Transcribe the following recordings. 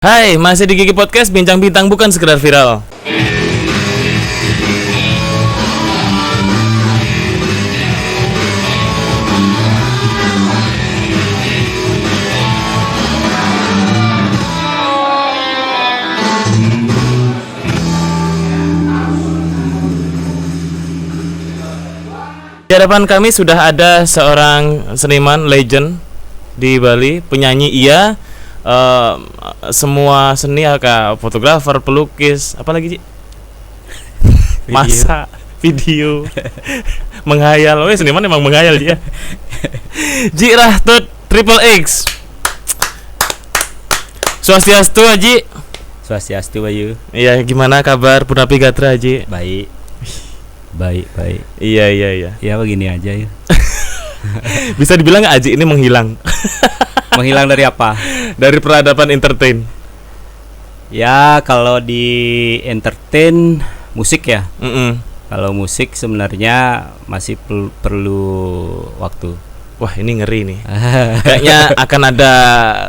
Hai, masih di Gigi Podcast, bincang bintang bukan sekedar viral. Di hadapan kami sudah ada seorang seniman legend di Bali, penyanyi iya, semua seni, fotografer, pelukis, apa lagi Ci? Masak, video, menghayal. Oh, seniman emang menghayal dia. Ji Rahtut Triple X. Swastiastu Haji. Swastiastu Bayu. Iya, gimana kabar Punapi Gatra Haji? Baik. Baik. Iya. Ya begini aja ya. Bisa dibilang nggak Haji ini menghilang? Menghilang dari apa? Dari peradaban entertain. Ya kalau di entertain musik ya. Mm-mm. Kalau musik sebenarnya masih perlu waktu. Wah, ini ngeri nih. Kayaknya akan ada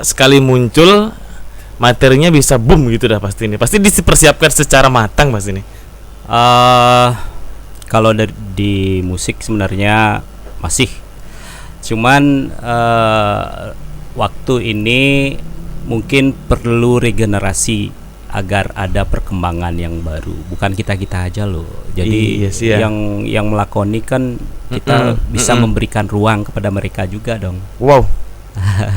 sekali muncul materinya bisa boom gitu dah pasti ini. Pasti dipersiapkan secara matang pasti ini. Kalau di musik sebenarnya masih. Cuman waktu ini mungkin perlu regenerasi agar ada perkembangan yang baru. Bukan kita aja loh. Jadi iya sih ya. yang melakoni kan kita bisa memberikan ruang kepada mereka juga dong. Wow.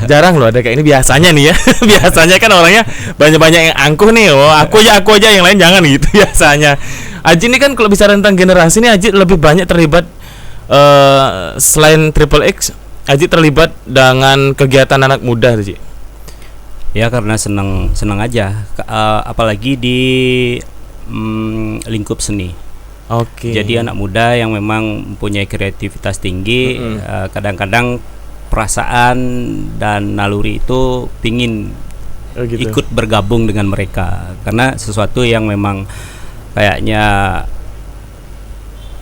Jarang loh ada kayak ini biasanya nih ya. Biasanya kan orangnya banyak yang angkuh nih. Oh, aku aja yang lain jangan gitu biasanya. Aji ini kan kalau bicara tentang generasi nih, Aji lebih banyak terlibat selain Triple X, Aji terlibat dengan kegiatan anak muda, Aji. Ya karena senang aja, apalagi di lingkup seni. Oke. Jadi anak muda yang memang mempunyai kreativitas tinggi, kadang-kadang perasaan dan naluri itu pingin gitu. Ikut bergabung dengan mereka karena sesuatu yang memang kayaknya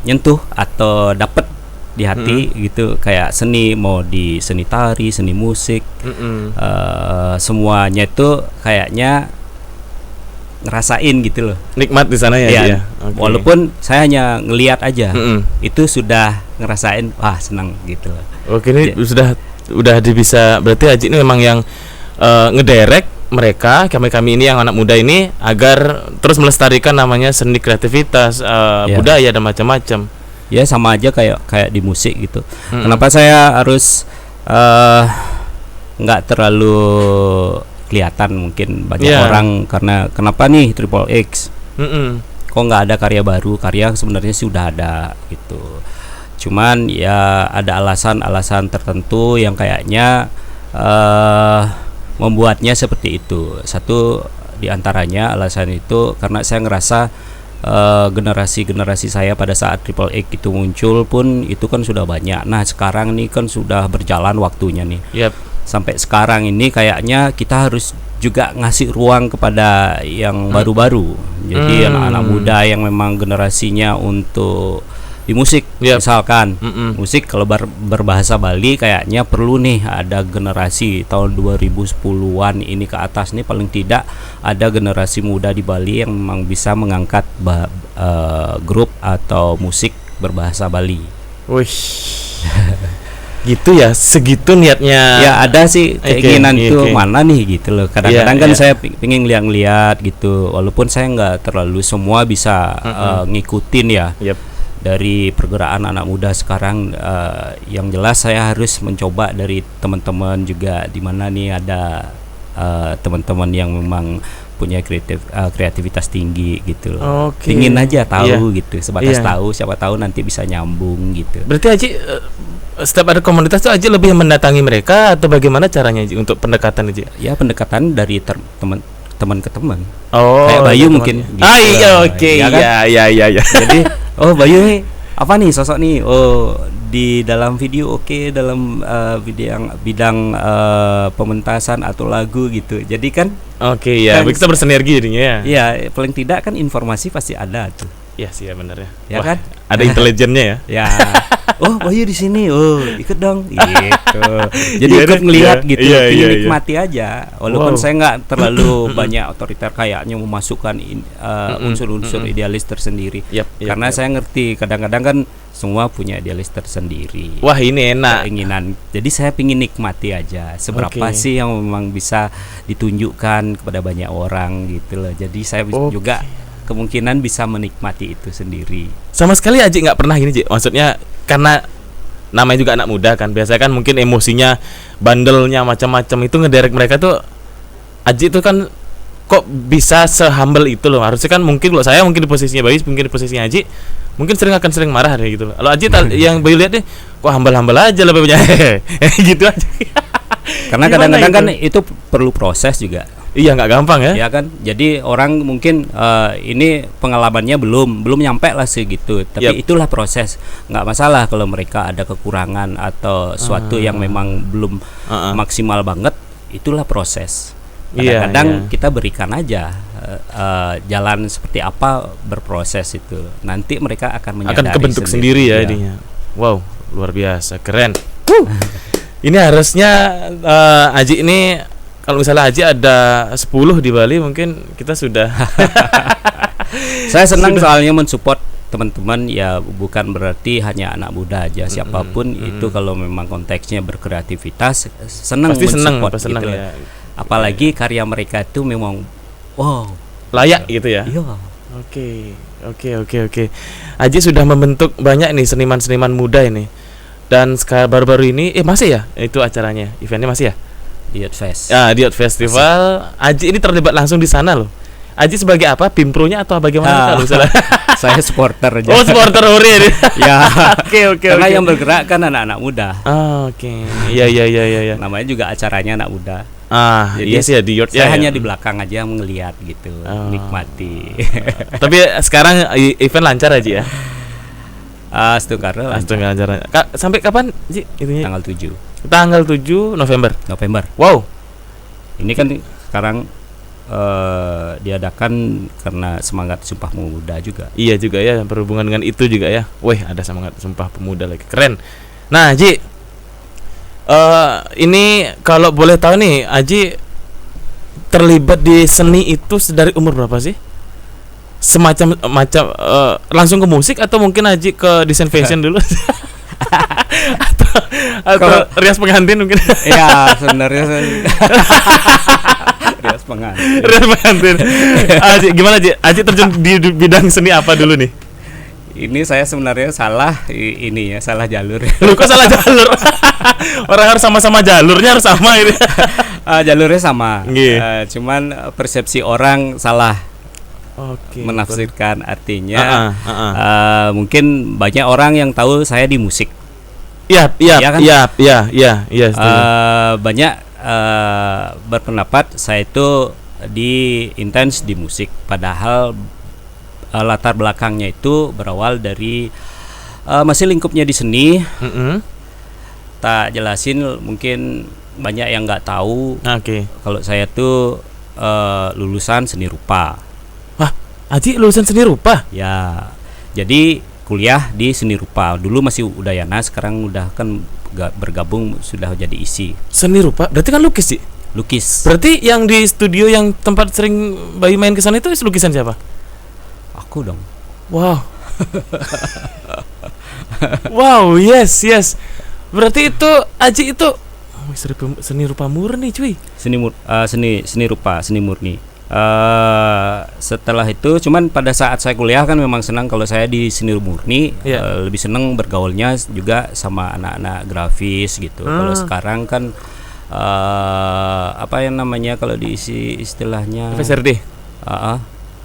nyentuh atau dapat di hati gitu, kayak seni, mau di seni tari, seni musik, semuanya itu kayaknya ngerasain gitu loh, nikmat di sana ya. Ya. Okay. Walaupun saya hanya ngelihat aja, itu sudah ngerasain, wah senang gitu. Oke, ini udah bisa, berarti Haji ini memang yang ngederek mereka, kami ini yang anak muda ini agar terus melestarikan namanya seni, kreativitas, budaya dan macam-macam. Ya sama aja kayak di musik gitu. Kenapa saya harus nggak terlalu kelihatan mungkin banyak orang, karena kenapa nih Triple X? Kok nggak ada karya baru? Karya sebenarnya sih udah ada gitu. Cuman ya ada alasan-alasan tertentu yang kayaknya membuatnya seperti itu. Satu diantaranya alasan itu karena saya ngerasa generasi saya pada saat Triple X itu muncul pun itu kan sudah banyak. Nah sekarang nih kan sudah berjalan waktunya nih. Sampai sekarang ini kayaknya kita harus juga ngasih ruang kepada yang baru-baru. Jadi anak-anak muda yang memang generasinya untuk di musik, misalkan musik kalau berbahasa Bali kayaknya perlu nih ada generasi tahun 2010-an ini ke atas nih, paling tidak ada generasi muda di Bali yang memang bisa mengangkat grup atau musik berbahasa Bali. Wih. Gitu ya, segitu niatnya. Ya ada sih keinginan itu mana nih gitu loh. Kadang-kadang kan saya pengen lihat gitu, walaupun saya nggak terlalu semua bisa ngikutin ya. Dari pergerakan anak muda sekarang, yang jelas saya harus mencoba dari teman-teman juga, di mana nih ada teman-teman yang memang punya kreativitas tinggi gitu loh. Pingin aja tahu gitu, sebatas tahu, siapa tahu nanti bisa nyambung gitu. Berarti Haji setiap ada komunitas tuh Haji lebih mendatangi mereka atau bagaimana caranya Haji untuk pendekatan Haji? Ya pendekatan dari teman ke teman. Oh, kayak Bayu mungkin. Gitu. Iya. Jadi, oh Bayu nih, apa nih sosok nih? Oh di dalam video dalam bidang pementasan atau lagu gitu. Jadi kan. Kita bersinergi jadinya ya. Iya, paling tidak kan informasi pasti ada tuh. Iya sih ya benar ya. Ya Wah, kan? ada intelijennya ya. Ya. Oh, Bayu di sini. Oh, ikut dong. Gitu. Jadi Iya ikut deh, ngelihat iya, gitu. iya, Ingin iya, iya. nikmati aja. Walaupun Wow. saya nggak terlalu banyak otoriter kayaknya memasukkan unsur-unsur idealis tersendiri. Yap, yap, Karena yap. saya ngerti kadang-kadang kan semua punya idealis tersendiri. Wah, ini enak. Keinginan. Jadi saya pingin nikmati aja. Seberapa Oke. sih yang memang bisa ditunjukkan kepada banyak orang gitu loh. Jadi saya Oke. juga kemungkinan bisa menikmati itu sendiri. Sama sekali Aji nggak pernah gini, Ji. Maksudnya karena namanya juga anak muda kan. Biasanya kan mungkin emosinya, bandelnya macam-macam itu ngederek mereka tuh. Aji itu kan kok bisa se-humble itu loh. Harusnya kan mungkin kalau saya mungkin di posisinya Bayu, mungkin di posisinya Aji, mungkin sering marah deh gitu loh. Kalau Aji yang Bayu lihat deh, kok humble-humble aja lebih banyak. gitu aja. Karena Gimana kadang-kadang itu? kan itu perlu proses juga. Iya, nggak gampang ya. Ya kan, jadi orang mungkin ini pengalamannya belum nyampe lah segitu, tapi Yap. itulah proses. Nggak masalah kalau mereka ada kekurangan atau suatu yang memang belum maksimal banget, itulah proses. Iya, Kadang-kadang iya. kita berikan aja jalan seperti apa berproses itu, nanti mereka akan menyadari Akan kebentuk sendiri ya Iya. jadinya. Wow, luar biasa, keren. Ini harusnya Aji ini, kalau misalnya Aji ada 10 di Bali mungkin kita sudah. Saya senang soalnya mensupport teman-teman ya, bukan berarti hanya anak muda aja, siapapun itu kalau memang konteksnya berkreativitas senang Pasti senang, mensupport pasti senang gitu. ya. Apalagi karya mereka itu memang wow, Layak gitu ya. iya. Oke. Aji sudah membentuk banyak nih seniman-seniman muda ini. Dan sekarang baru-baru ini masih ya itu acaranya, eventnya masih ya? Youth Fest. Ya, di Youth Festival. Aji ini terlibat langsung di sana loh. Aji sebagai apa? Bimpronya atau bagaimana kalau misalnya? Saya supporter aja. Oh, supporter Ori ya. Ya. Oke. Karena yang bergerak kan anak-anak muda. Oke. Iya. Namanya juga acaranya anak muda. Jadi iya sih ya di Youth Saya ya. hanya di belakang aja ngelihat gitu, Oh. nikmati. Tapi sekarang event lancar aja ya. Stuttgart Langsung lancar. Sampai kapan Ji itunya? tanggal 7 Tanggal 7 November. November. Wow. Ini kan sekarang diadakan karena semangat Sumpah Pemuda juga. Iya juga ya, berhubungan dengan itu juga ya. Wih, ada semangat Sumpah Pemuda lagi. Keren. Nah, Ji, ini kalau boleh tahu nih, Aji terlibat di seni itu dari umur berapa sih? Semacam langsung ke musik atau mungkin Aji ke desain fashion dulu? atau rias pengantin mungkin? Iya, sebenarnya rias pengantin. Rias pengantin. Aji, gimana Aji? Aji terjun di bidang seni apa dulu nih? Ini saya sebenarnya salah ini ya, salah jalur. Lu kok salah jalur? Orang harus sama-sama jalurnya harus sama ini. Jalurnya sama. Nggih. Cuman persepsi orang salah Oke. menafsirkan artinya. Mungkin banyak orang yang tahu saya di musik. Iya, Iya kan? Iya, setuju. Banyak berpendapat saya itu di intens di musik, padahal latar belakangnya itu berawal dari masih lingkupnya di seni. Tak jelasin, mungkin banyak yang nggak tahu. Oke. Kalau saya tuh lulusan seni rupa. Wah, Aji lulusan seni rupa. Ya, jadi kuliah di seni rupa. Dulu masih Udayana, sekarang udah kan bergabung sudah jadi isi. Seni rupa, berarti kan lukis sih. Lukis. Berarti yang di studio yang tempat sering Bayu main ke sana itu lukisan siapa? Aku dong. Wow. Wow, yes. Berarti itu Aji itu seni rupa murni, cuy. Seni rupa, seni murni. Setelah itu, cuman pada saat saya kuliah kan memang senang kalau saya di seni murni. Lebih senang bergaulnya juga sama anak-anak grafis gitu. Kalau sekarang kan apa yang namanya kalau diisi istilahnya FSRD.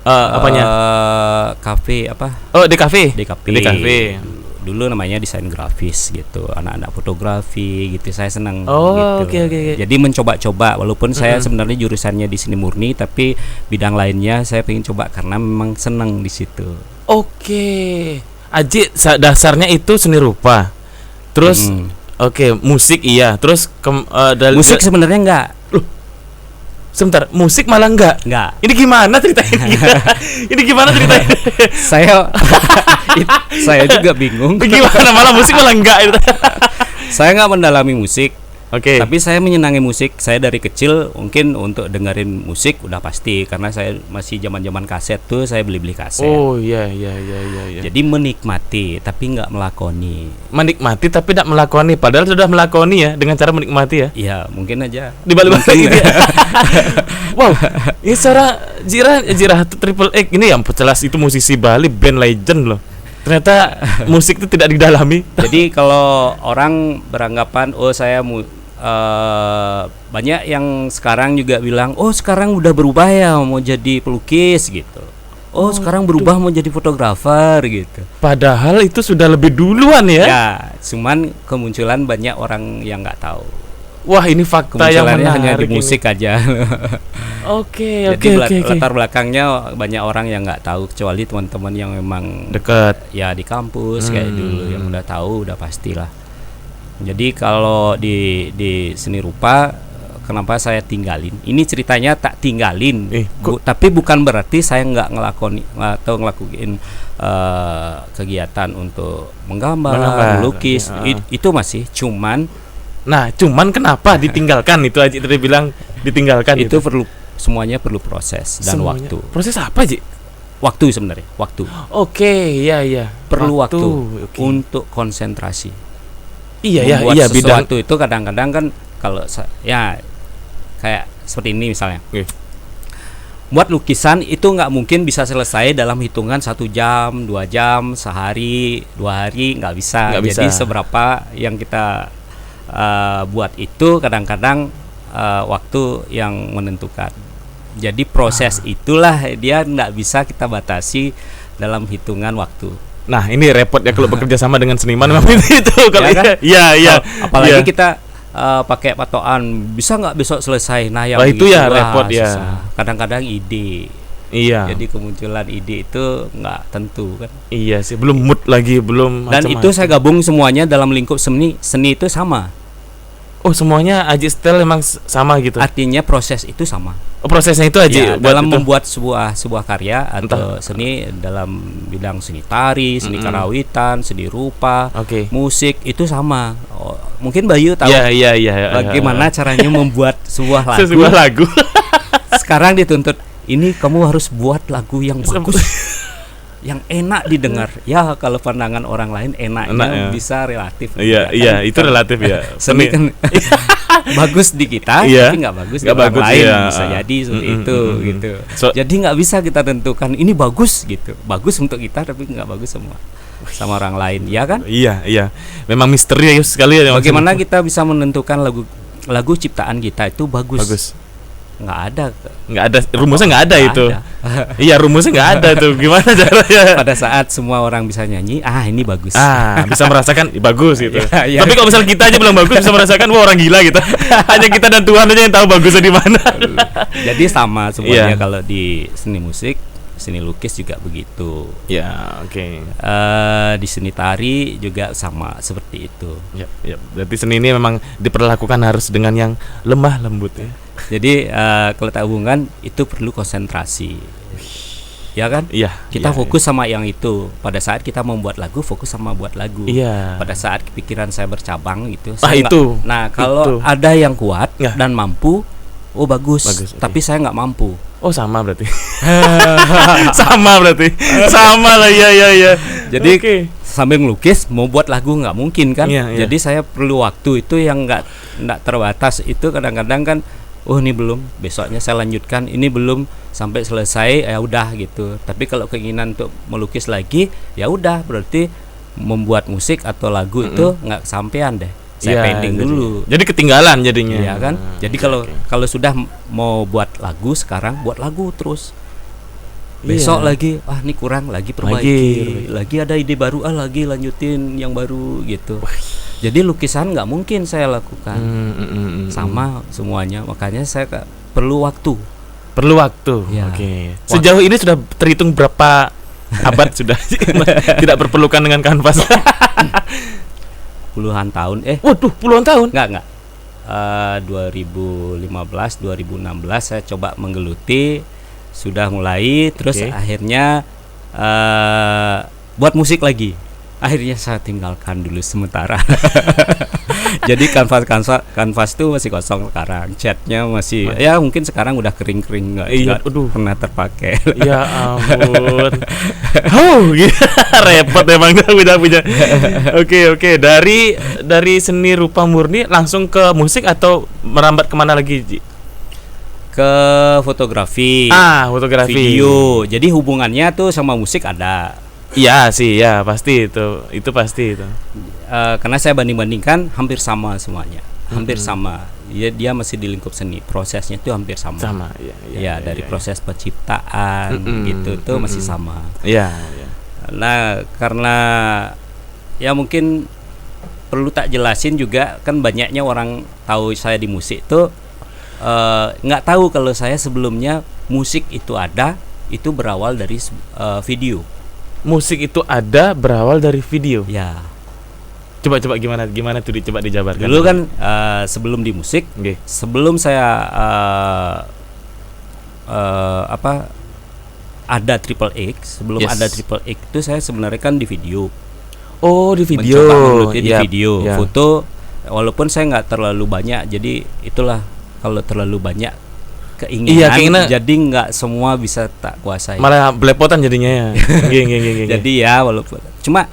apanya? Kafe apa? Oh, DKV. DKV. Dulu namanya desain grafis gitu, anak-anak fotografi gitu. Saya senang Oh, gitu. oke. Jadi mencoba-coba, walaupun saya sebenarnya jurusannya di seni murni, tapi bidang lainnya saya pengen coba karena memang senang di situ. Oke. Aji dasarnya itu seni rupa. Terus oke, musik iya. Terus musik sebenarnya enggak. sebentar, musik malah enggak. Ini gimana ceritanya? Ini gimana ceritanya? Saya juga bingung. Gimana malah musik malah enggak itu? Saya nggak mendalami musik. Oke. Tapi saya menyenangi musik. Saya dari kecil mungkin untuk dengerin musik udah pasti, karena saya masih zaman-zaman kaset tuh, saya beli kaset. Oh iya. Jadi menikmati tapi nggak melakoni. Menikmati tapi tidak melakoni, padahal sudah melakoni ya dengan cara menikmati ya. Iya, mungkin aja. Dibalik-balik gitu ya. Wow, ini seorang Jirah Triple X ini yang jelas itu musisi Bali, band legend loh. Ternyata musik itu tidak didalami. Jadi kalau orang beranggapan banyak yang sekarang juga bilang, sekarang udah berubah ya mau jadi pelukis gitu. Sekarang berubah mau jadi fotografer gitu. Padahal itu sudah lebih duluan ya. Ya, cuman kemunculan banyak orang yang nggak tahu. Wah, ini fakta yang menarik. Hanya di musik aja. Oke. Latar belakangnya banyak orang yang nggak tahu, kecuali teman-teman yang memang dekat ya di kampus kayak dulu, yang udah tahu udah pastilah. Jadi kalau di seni rupa, kenapa saya tinggalin? Ini ceritanya tak tinggalin, tapi bukan berarti saya nggak ngelakoni atau ngelakuin kegiatan untuk menggambar, melukis. Itu masih cuman. Nah, cuman kenapa ditinggalkan? Itu Aji tadi bilang ditinggalkan. Itu semuanya perlu proses dan waktu. Proses apa, Ji? Waktu sebenarnya, waktu. Oke, iya. Perlu waktu untuk konsentrasi. Iya, sesuatu itu kadang-kadang kan kalau kayak seperti ini misalnya. Buat lukisan itu nggak mungkin bisa selesai dalam hitungan 1 jam, 2 jam, sehari, 2 hari, nggak bisa. Jadi seberapa yang kita buat itu kadang-kadang waktu yang menentukan. Jadi proses itulah dia nggak bisa kita batasi dalam hitungan waktu. Nah, ini repot ya kalau bekerja sama dengan seniman memang itu kalau kan? Iya. Apalagi kita pakai patokan bisa nggak besok selesai. Nah, yang itu ya repot ya. Kadang-kadang ide. Iya. Jadi kemunculan ide itu nggak tentu kan. Iya sih, belum mood lagi, belum. Dan itu saya gabung semuanya dalam lingkup seni itu sama. Semuanya Aji Style emang sama gitu. Artinya proses itu sama. Prosesnya itu Aji dalam membuat sebuah karya atau seni dalam bidang seni tari, seni karawitan, seni rupa, musik itu sama. Mungkin Bayu tahu. Iya. Bagaimana caranya membuat sebuah lagu. Sekarang dituntut, ini kamu harus buat lagu yang bagus. Yang enak didengar. Ya kalau pandangan orang lain enaknya bisa relatif. Iya, itu relatif ya. Seni kan bagus di kita, tapi nggak bagus di orang lain. Bisa jadi seperti itu gitu. Jadi nggak bisa kita tentukan ini bagus gitu. Bagus untuk kita tapi nggak bagus sama orang lain, ya kan? Iya. Memang misterius sekali ya. Bagaimana kita bisa menentukan lagu ciptaan kita itu bagus? Nggak ada, rumusnya nggak ada itu. Iya, rumusnya nggak ada tuh. Gimana caranya? Pada saat semua orang bisa nyanyi, ini bagus. Bisa merasakan bagus gitu. Iya. Tapi kalau misal kita aja bilang bagus, bisa merasakan wah orang gila gitu. Hanya kita dan Tuhan aja yang tahu bagusnya di mana. Jadi sama semuanya kalau di seni musik, seni lukis juga begitu. Ya, oke. Di seni tari juga sama seperti itu. Ya. Berarti seni ini memang diperlakukan harus dengan yang lemah lembut ya. Jadi kalau tak hubungan itu perlu konsentrasi, ya kan? Iya. Kita fokus sama yang itu. Pada saat kita membuat lagu, fokus sama buat lagu. Iya. Pada saat pikiran saya bercabang gitu. Kalau ada yang kuat dan mampu, bagus. Tapi saya nggak mampu. Sama berarti. Sama lah, iya. Jadi sambil ngelukis mau buat lagu nggak mungkin kan? Jadi saya perlu waktu itu yang nggak terbatas. Itu kadang-kadang kan, ini belum, besoknya saya lanjutkan, ini belum sampai selesai, ya udah gitu. Tapi kalau keinginan untuk melukis lagi, ya udah berarti membuat musik atau lagu itu nggak sampean deh. Saya pending dulu. Jadi ketinggalan jadinya. Iya kan? Jadi kalau sudah mau buat lagu sekarang, buat lagu terus. Besok lagi, ini kurang, lagi perbaiki. Lagi ada ide baru, lagi lanjutin yang baru gitu. Jadi lukisan nggak mungkin saya lakukan. Sama semuanya. Makanya saya perlu waktu. Ya. Oke. Sejauh ini sudah terhitung berapa abad sudah tidak berpelukan dengan kanvas? Puluhan tahun. Waduh, puluhan tahun? Enggak. 2015 2016 saya coba menggeluti, sudah mulai, terus Oke. akhirnya buat musik lagi. Akhirnya saya tinggalkan dulu sementara. Jadi kanvas tuh masih kosong sekarang. Chatnya masih ya mungkin sekarang udah kering-kering, Iya, nggak pernah terpakai. Ya ampun. Repot emang udah punya. Oke. Dari seni rupa murni langsung ke musik atau merambat kemana lagi, Ji? Ke fotografi, Fotografi. video. Jadi hubungannya tuh sama musik ada. Iya sih, ya pasti itu pasti itu. Karena saya banding-bandingkan hampir sama semuanya, hampir sama. Dia masih di lingkup seni, prosesnya itu hampir sama. Sama, Ya, dari proses penciptaan gitu tuh masih sama. Iya. Nah, karena ya mungkin perlu tak jelasin juga, kan banyaknya orang tahu saya di musik tuh nggak tahu kalau saya sebelumnya musik itu ada, itu berawal dari video. Musik itu ada berawal dari video. Ya. Coba gimana tuh coba dijabarkan. Dulu kan sebelum di musik, Oke. sebelum saya ada Triple X, sebelum Yes. ada Triple X itu saya sebenarnya kan di video. Oh, di video. Mencoba menggeluti di Yap, video, ya. foto. Walaupun saya nggak terlalu banyak, jadi itulah, kalau terlalu banyak keinginan, Iya, keinginan. jadi nggak semua bisa tak kuasai. Malah belepotan jadinya ya. Geng. Jadi ya walaupun cuma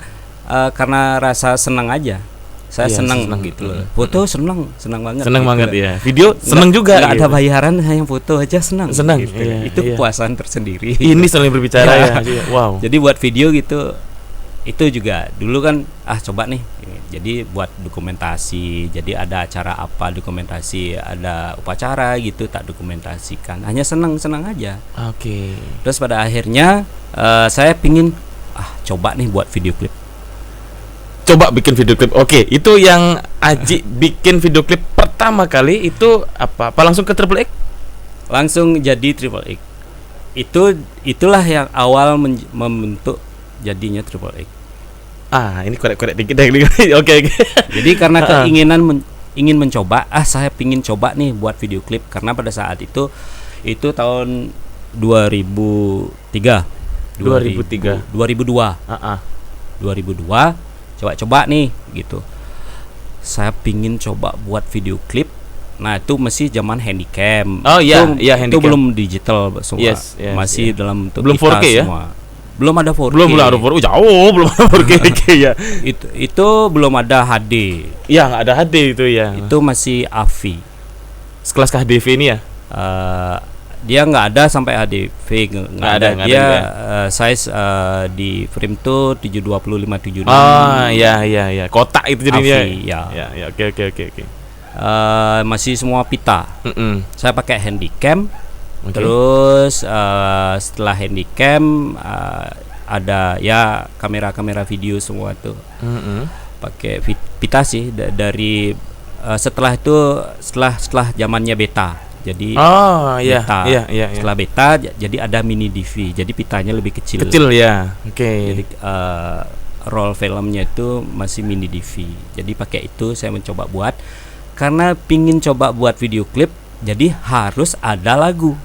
karena rasa senang aja, saya Iya, senang senang. gitu loh. Foto senang banget. Seneng gitu. banget ya. Video seneng juga. Nggak ada gitu. bayaran, hanya foto aja senang. Senang, gitu. iya, Itu iya. kepuasan tersendiri. Ini selain berbicara Ya. ya. Wow. Jadi buat video gitu, itu juga dulu kan coba nih. Jadi buat dokumentasi. Jadi ada acara apa dokumentasi, ada upacara gitu tak dokumentasikan. Hanya senang aja. Oke. Terus pada akhirnya saya pingin coba nih buat video klip. Coba bikin video klip. Oke, itu yang Aji bikin video klip pertama kali itu apa? Apa langsung ke Triple X? Langsung jadi Triple X. Itulah yang awal membentuk jadinya Triple X. Ini korek-korek dikit deh. Oke. Jadi karena keinginan ingin mencoba, saya pingin coba nih buat video klip, karena pada saat itu tahun 2003 2003. 2002 Ah. 2002 coba nih gitu. Saya pingin coba buat video klip. Nah, itu masih zaman handycam. Oh, iya, Itu- iya, Itu handycam. belum digital semua. Yes, Masih iya. dalam bentuk Belum pita 4K ya? semua. Belum ada 4K. Belum ada 4K. Jauh belum ada 4K ya. Itu belum ada HD. Ya, nggak ada HD itu ya. Itu masih AVI. Sekelas KHDV ini ya. Dia nggak ada sampai HDV, nggak ada. nggak Dia ada, size di frame tuh 720 576. Iya. Kotak itu jadinya. AVI, ya. Ya, oke. Masih semua pita. Saya pakai handycam. Oke. Terus setelah handycam ada ya kamera video semua tuh pakai pita sih dari setelah itu setelah zamannya beta. Jadi Iya. setelah beta jadi ada mini DV, jadi pitanya lebih kecil. ya. Oke. Jadi roll filmnya itu masih mini DV. Jadi pakai itu saya mencoba buat, karena pingin coba buat video klip, jadi harus ada lagu.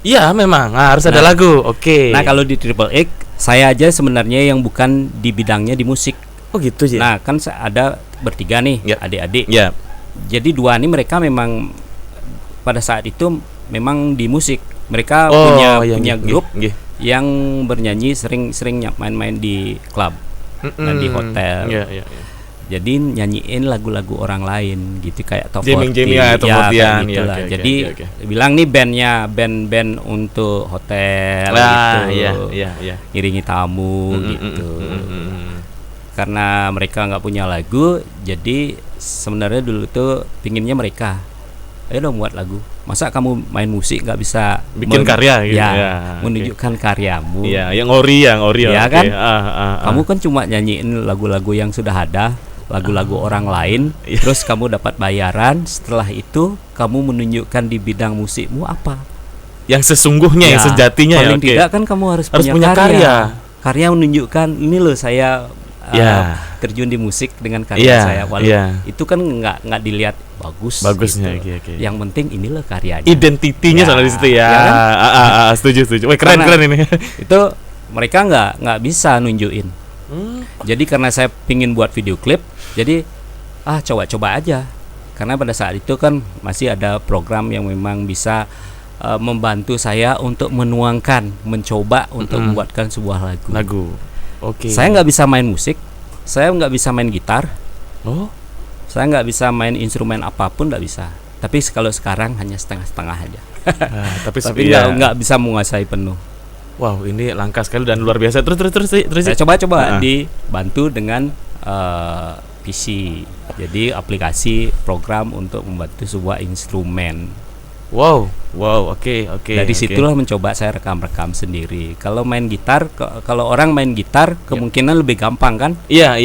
Iya, memang harus ada lagu. Oke. Nah, kalau di Triple X saya aja sebenarnya yang bukan di bidangnya di musik. oh gitu sih. Nah, kan ada bertiga nih, Ya. adik-adik. Ya. Jadi dua nih mereka memang pada saat itu memang di musik. Mereka punya grup yang bernyanyi, sering main-main di klub dan di hotel. Iya. Jadi nyanyiin lagu-lagu orang lain gitu, kayak Top 40. Jamming-jamming ya, Top 40-an. kayak Ya, gitulah. oke. Jadi bilang nih band untuk hotel gitu. Iya. Ngiringi tamu gitu. Karena mereka nggak punya lagu, jadi sebenarnya dulu tuh pinginnya mereka, ayo dong buat lagu. Masa kamu main musik nggak bisa Bikin karya gitu. ya, Ya, menunjukkan karyamu. Iya, yang ori. Iya oke. kan? Kamu kan cuma nyanyiin lagu-lagu yang sudah ada, lagu-lagu orang lain, terus kamu dapat bayaran. Setelah itu kamu menunjukkan di bidang musikmu apa? Yang sesungguhnya, yang sejatinya ya. Paling Oke. tidak kan kamu harus Harus punya punya karya. Karya menunjukkan ini loh saya terjun di musik dengan karya saya. Walaupun itu kan nggak dilihat bagusnya gitu. Okay. Yang penting inilah karyanya, identitinya soal di situ ya, kan? Setuju. Wah, keren ini. Itu mereka nggak bisa nunjukin. Jadi karena saya pingin buat video klip, jadi coba aja. Karena pada saat itu kan masih ada program yang memang bisa membantu saya untuk mencoba untuk membuatkan sebuah lagu. Oke. Saya nggak bisa main musik, saya nggak bisa main gitar, saya nggak bisa main instrumen apapun, nggak bisa. Tapi kalau sekarang hanya setengah-setengah aja. Tapi nggak bisa menguasai penuh. Wow, ini langka sekali dan luar biasa. Terus. Saya coba dibantu dengan PC. Jadi aplikasi program untuk membantu sebuah instrumen. Wow, oke. Dari situlah mencoba saya rekam sendiri. Kalau main gitar, kalau orang main gitar kemungkinan lebih gampang kan? Iya.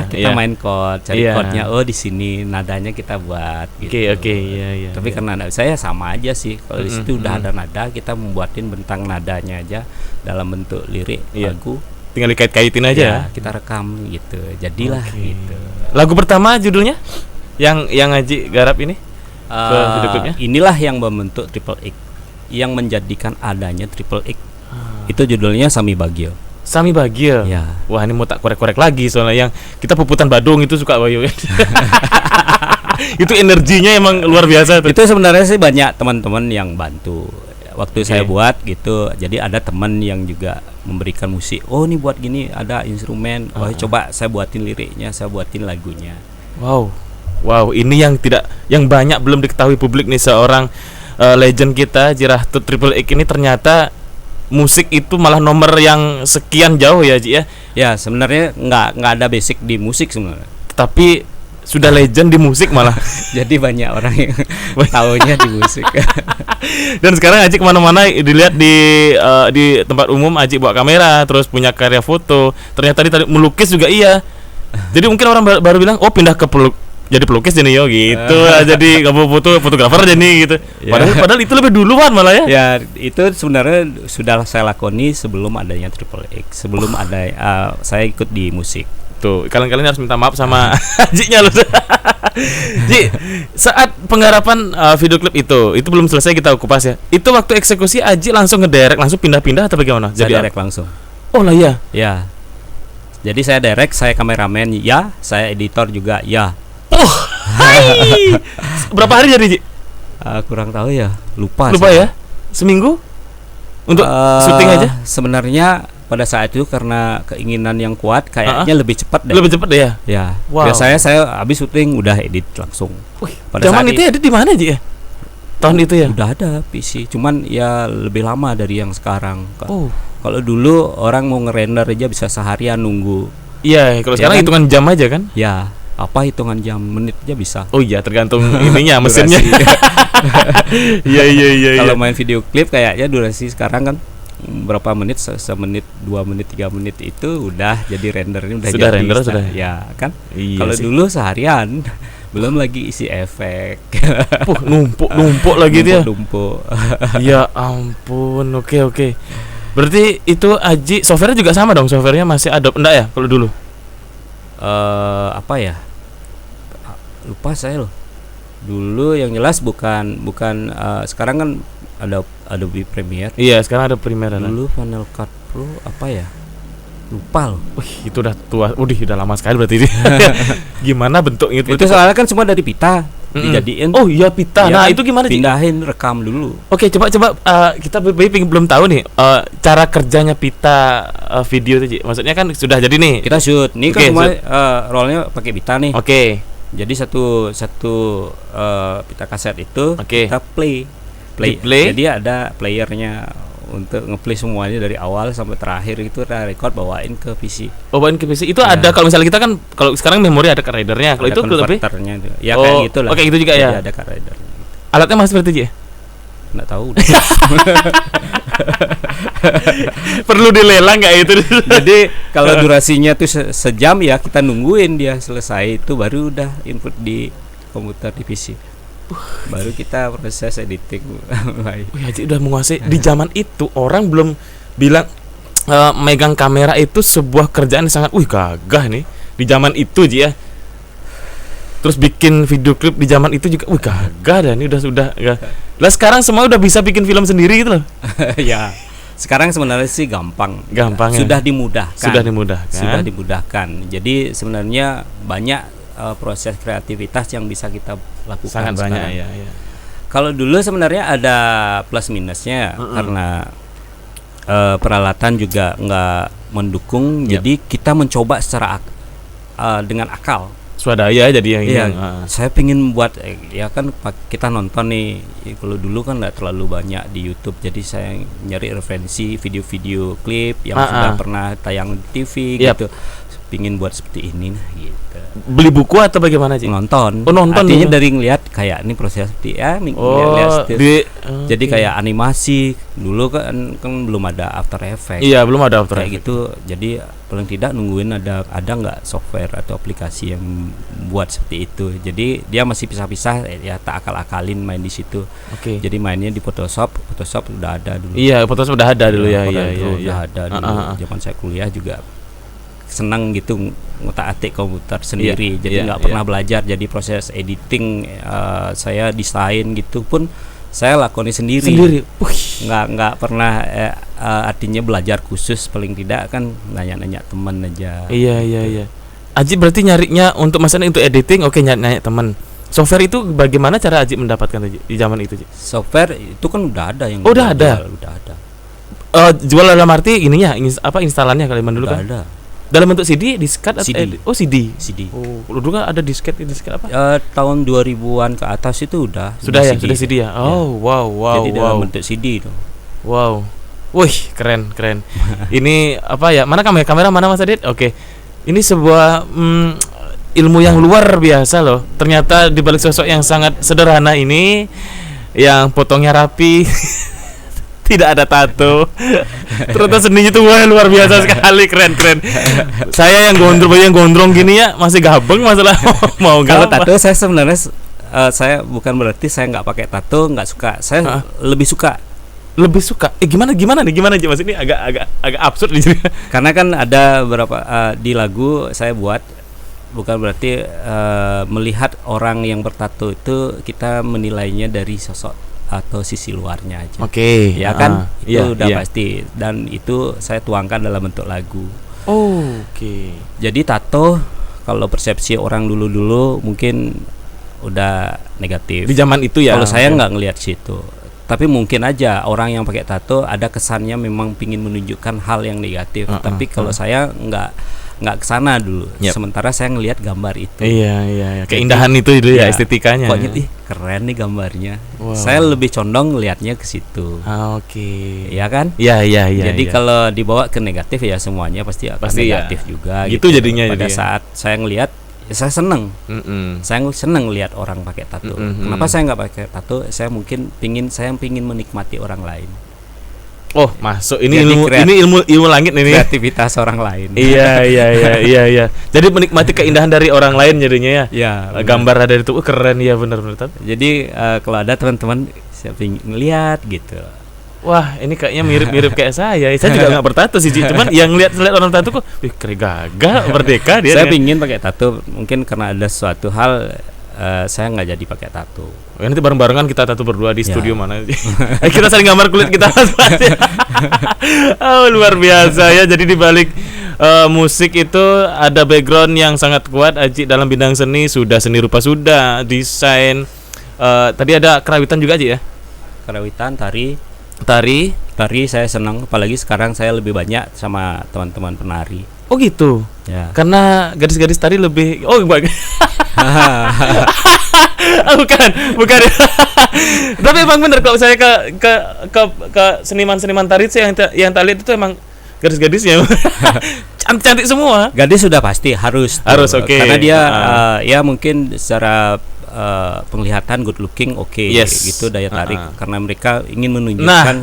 Kita main chord, cari chordnya. Oh, di sini nadanya kita buat. Gitu. Oke. Iya. Tapi karena saya sama aja sih. Kalau di situ udah ada nada, kita membuatin bentang nadanya aja dalam bentuk lirik lagu. Tinggal dikait-kaitin aja. Ya, kita rekam gitu. Jadilah gitu. Lagu pertama judulnya yang Haji garap ini? Inilah yang membentuk Triple X, yang menjadikan adanya Triple X. Itu judulnya Sami Bagio. Ya. Wah, ini mau tak korek-korek lagi soalnya yang kita puputan Badung itu suka Bayu. Itu energinya emang luar biasa tuh. Itu sebenarnya sih banyak teman-teman yang bantu waktu saya buat gitu. Jadi ada teman yang juga memberikan musik. Oh, ini buat gini ada instrumen. Oh, coba saya buatin liriknya, saya buatin lagunya. Wow, ini yang banyak belum diketahui publik nih, seorang legend kita Jirahtut Triple X ini ternyata musik itu malah nomor yang sekian jauh ya, Ji ya. Ya, sebenarnya nggak ada basic di musik sebenarnya. Tapi sudah legend di musik malah. Jadi banyak orang yang tahunya di musik. Dan sekarang Aji kemana-mana dilihat di tempat umum Aji bawa kamera, terus punya karya foto. Ternyata tadi melukis juga iya. Jadi mungkin orang baru bilang, oh pindah ke jadi pelukis jadi gitu. Jadi kamu fotografer jadi gitu. Padahal itu lebih duluan malah ya. Ya, itu sebenarnya sudah saya lakoni sebelum adanya Triple X, sebelum ada saya ikut di musik. Tuh, kalian harus minta maaf sama Haji-nya loh. Ji, saat penggarapan video klip itu belum selesai kita kupas ya. Itu waktu eksekusi Haji langsung ngedirect, langsung pindah-pindah atau bagaimana? Saya direct langsung. Oh lah ya. Ya. Jadi saya direct, saya kameramen ya, saya editor juga ya. Hai. Berapa hari jadi, Ji? Kurang tahu ya, lupa ya. Seminggu untuk syuting aja? Sebenarnya pada saat itu karena keinginan yang kuat kayaknya lebih cepat deh. Lebih cepat deh ya? Ya. Wow. Biasanya saya habis syuting udah edit langsung. Pada zaman itu edit di mana, Ji ya? Tahun itu ya? Udah ada PC, cuman ya lebih lama dari yang sekarang. Kalau dulu orang mau ngerender aja bisa seharian nunggu. Iya, kalau sekarang hitungan jam aja kan? Ya, apa hitungan jam, menit aja bisa. Oh iya, tergantung ininya, mesinnya. Iya. Kalau main video klip kayaknya durasi sekarang kan berapa menit, semenit, 2 menit, 3 menit itu udah jadi rendernya sudah jadi. Sudah. Ya kan? Iya, kalau dulu seharian belum lagi isi efek. Numpuk lagi dia. Numpuk. Ya ampun, oke. Berarti itu Aji softwarenya juga sama dong, softwarenya masih Adobe enggak ya kalau dulu? Apa ya? Lupa saya loh. Dulu yang jelas bukan sekarang kan ada Adobe Premiere. Iya, sekarang ada Premiere. Dulu Final Cut Pro apa ya? Lupa loh. Itu udah tua. Udah lama sekali berarti ini. Gimana bentuknya itu? Itu soalnya kan semua dari pita. Dijadiin. Oh iya, pita. Nah, itu gimana sih? Pindahin, rekam dulu. Oke, coba kita belum tahu nih cara kerjanya pita video itu, Ji. Maksudnya kan sudah jadi nih. Kita shoot. Nih kan semua rollnya pakai pita nih. Oke. Jadi satu pita kaset itu kita play. Jadi ada playernya untuk ngeplay semuanya dari awal sampai terakhir, itu kita record bawain ke PC. Bawain ke PC. Itu ada kalau misalnya kita kan kalau sekarang memori ada card readernya. Kalau itu lebih ya kayak gitu lah. Oke, gitu juga ya. Ada card readernya. Alatnya masih seperti itu ya? Nggak tahu. Perlu dilelang nggak itu? Jadi kalau durasinya tuh sejam ya kita nungguin dia selesai, itu baru udah input di komputer di PC. Baru kita proses editing. Haji udah menguasai. Di zaman itu orang belum bilang megang kamera itu sebuah kerjaan yang sangat gagah nih di zaman itu Ji ya. Terus bikin video klip di zaman itu juga gagah dan ini sudah ya. Lah sekarang semua udah bisa bikin film sendiri gitu loh. Ya. Sekarang sebenarnya sih gampang ya. Sudah dimudahkan. Sudah dimudahkan. Jadi sebenarnya banyak proses kreativitas yang bisa kita lakukan. Sangat sekarang. Banyak ya. Kalau dulu sebenarnya ada plus minusnya karena peralatan juga nggak mendukung. Jadi kita mencoba secara dengan akal. Swadaya jadi yang saya pengen buat ya kan kita nonton nih, kalau dulu kan nggak terlalu banyak di YouTube, jadi saya nyari referensi video-video klip yang sudah pernah tayang di TV gitu, pingin buat seperti ini gitu. Beli buku atau bagaimana sih? Nonton. Nonton artinya dari ngelihat kayak ini proses seperti jadi kayak animasi dulu kan belum ada After Effects. Iya, belum ada After Effects gitu. Jadi paling tidak nungguin ada nggak software atau aplikasi yang buat seperti itu. Jadi dia masih pisah-pisah ya, tak akal-akalin main di situ. Jadi mainnya di Photoshop udah ada dulu. Iya, Photoshop udah ada dulu ya. Udah ada dulu. Zaman saya kuliah juga senang gitu ngotak-atik komputer sendiri. Jadi nggak pernah belajar. Jadi proses editing saya desain gitu pun saya lakoni sendiri. Nggak pernah artinya belajar khusus, paling tidak kan nanya-nanya teman aja. Iya. Aji berarti nyarinya untuk masalah untuk editing, nanya teman. Software itu bagaimana cara Aji mendapatkan di zaman itu? Software itu kan udah ada yang udah ada. Jual dalam arti ininya instalannya kali dulu kan? Ada. Dalam bentuk CD, disket atau CD. CD. Dulu kan ada disket apa? Tahun 2000-an ke atas itu sudah CD ya. Wow. Jadi dalam bentuk CD itu. Wow. Wih, keren. Ini apa ya? Mana kamera mana Mas Adit? Oke. Ini sebuah ilmu yang luar biasa loh. Ternyata di balik sosok yang sangat sederhana ini, yang potongnya rapi, tidak ada tato, ternyata seninya itu luar biasa sekali, keren. Saya yang gondrong gini ya masih gabeng masalah mau kalau tato. Saya sebenarnya saya bukan berarti saya nggak pakai tato, nggak suka. Saya lebih suka. Gimana nih Mas, ini agak absurd di sini. Karena kan ada beberapa di lagu saya buat, bukan berarti melihat orang yang bertato itu kita menilainya dari sosok atau sisi luarnya aja. Ya kan? Itu udah pasti, dan itu saya tuangkan dalam bentuk lagu. Jadi tato kalau persepsi orang dulu mungkin udah negatif. Di zaman itu ya. Kalau saya nggak ngelihat situ. Tapi mungkin aja orang yang pakai tato ada kesannya memang pingin menunjukkan hal yang negatif. Tapi kalau saya nggak kesana dulu. Sementara saya ngelihat gambar itu. Iya. Keindahan itu ya, estetikanya. Kok keren nih gambarnya. Saya lebih condong lihatnya ke situ. Iya kan? Iya. Jadi kalau dibawa ke negatif ya semuanya pasti akan negatif juga. Gitu jadinya. Pada saat saya ngelihat, saya seneng. Saya seneng lihat orang pakai tato. Kenapa saya nggak pakai tato? Saya pingin menikmati orang lain. Masuk ini ilmu langit ini. Kreativitas orang lain. Iya. Jadi menikmati keindahan dari orang lain jadinya ya. Iya. Gambar dari itu keren ya, benar. Jadi kalau ada teman-teman saya pingin ngeliat gitu. Wah, ini kayaknya mirip kayak saya. Saya juga nggak bertato sih, cuman yang lihat orang tato kok, keren gagah, merdeka dia. Saya pingin pakai tato, mungkin karena ada suatu hal saya nggak jadi pakai tato. Nanti bareng-barengan kita tato berdua di studio mana? Kita saling gambar kulit kita masing-masing. Luar biasa ya. Jadi di balik musik itu ada background yang sangat kuat. Aji dalam bidang seni, sudah seni rupa, sudah desain. Tadi ada kerawitan juga Aji ya? Kerawitan, tari saya senang, apalagi sekarang saya lebih banyak sama teman-teman penari. Oh gitu ya, karena gadis-gadis tadi lebih bukan tapi emang bener kalau saya ke seniman tari sih yang tak lihat itu emang gadis-gadisnya cantik semua. Gadis sudah pasti harus karena dia ya mungkin secara penglihatan good looking gitu, daya tarik karena mereka ingin menunjukkan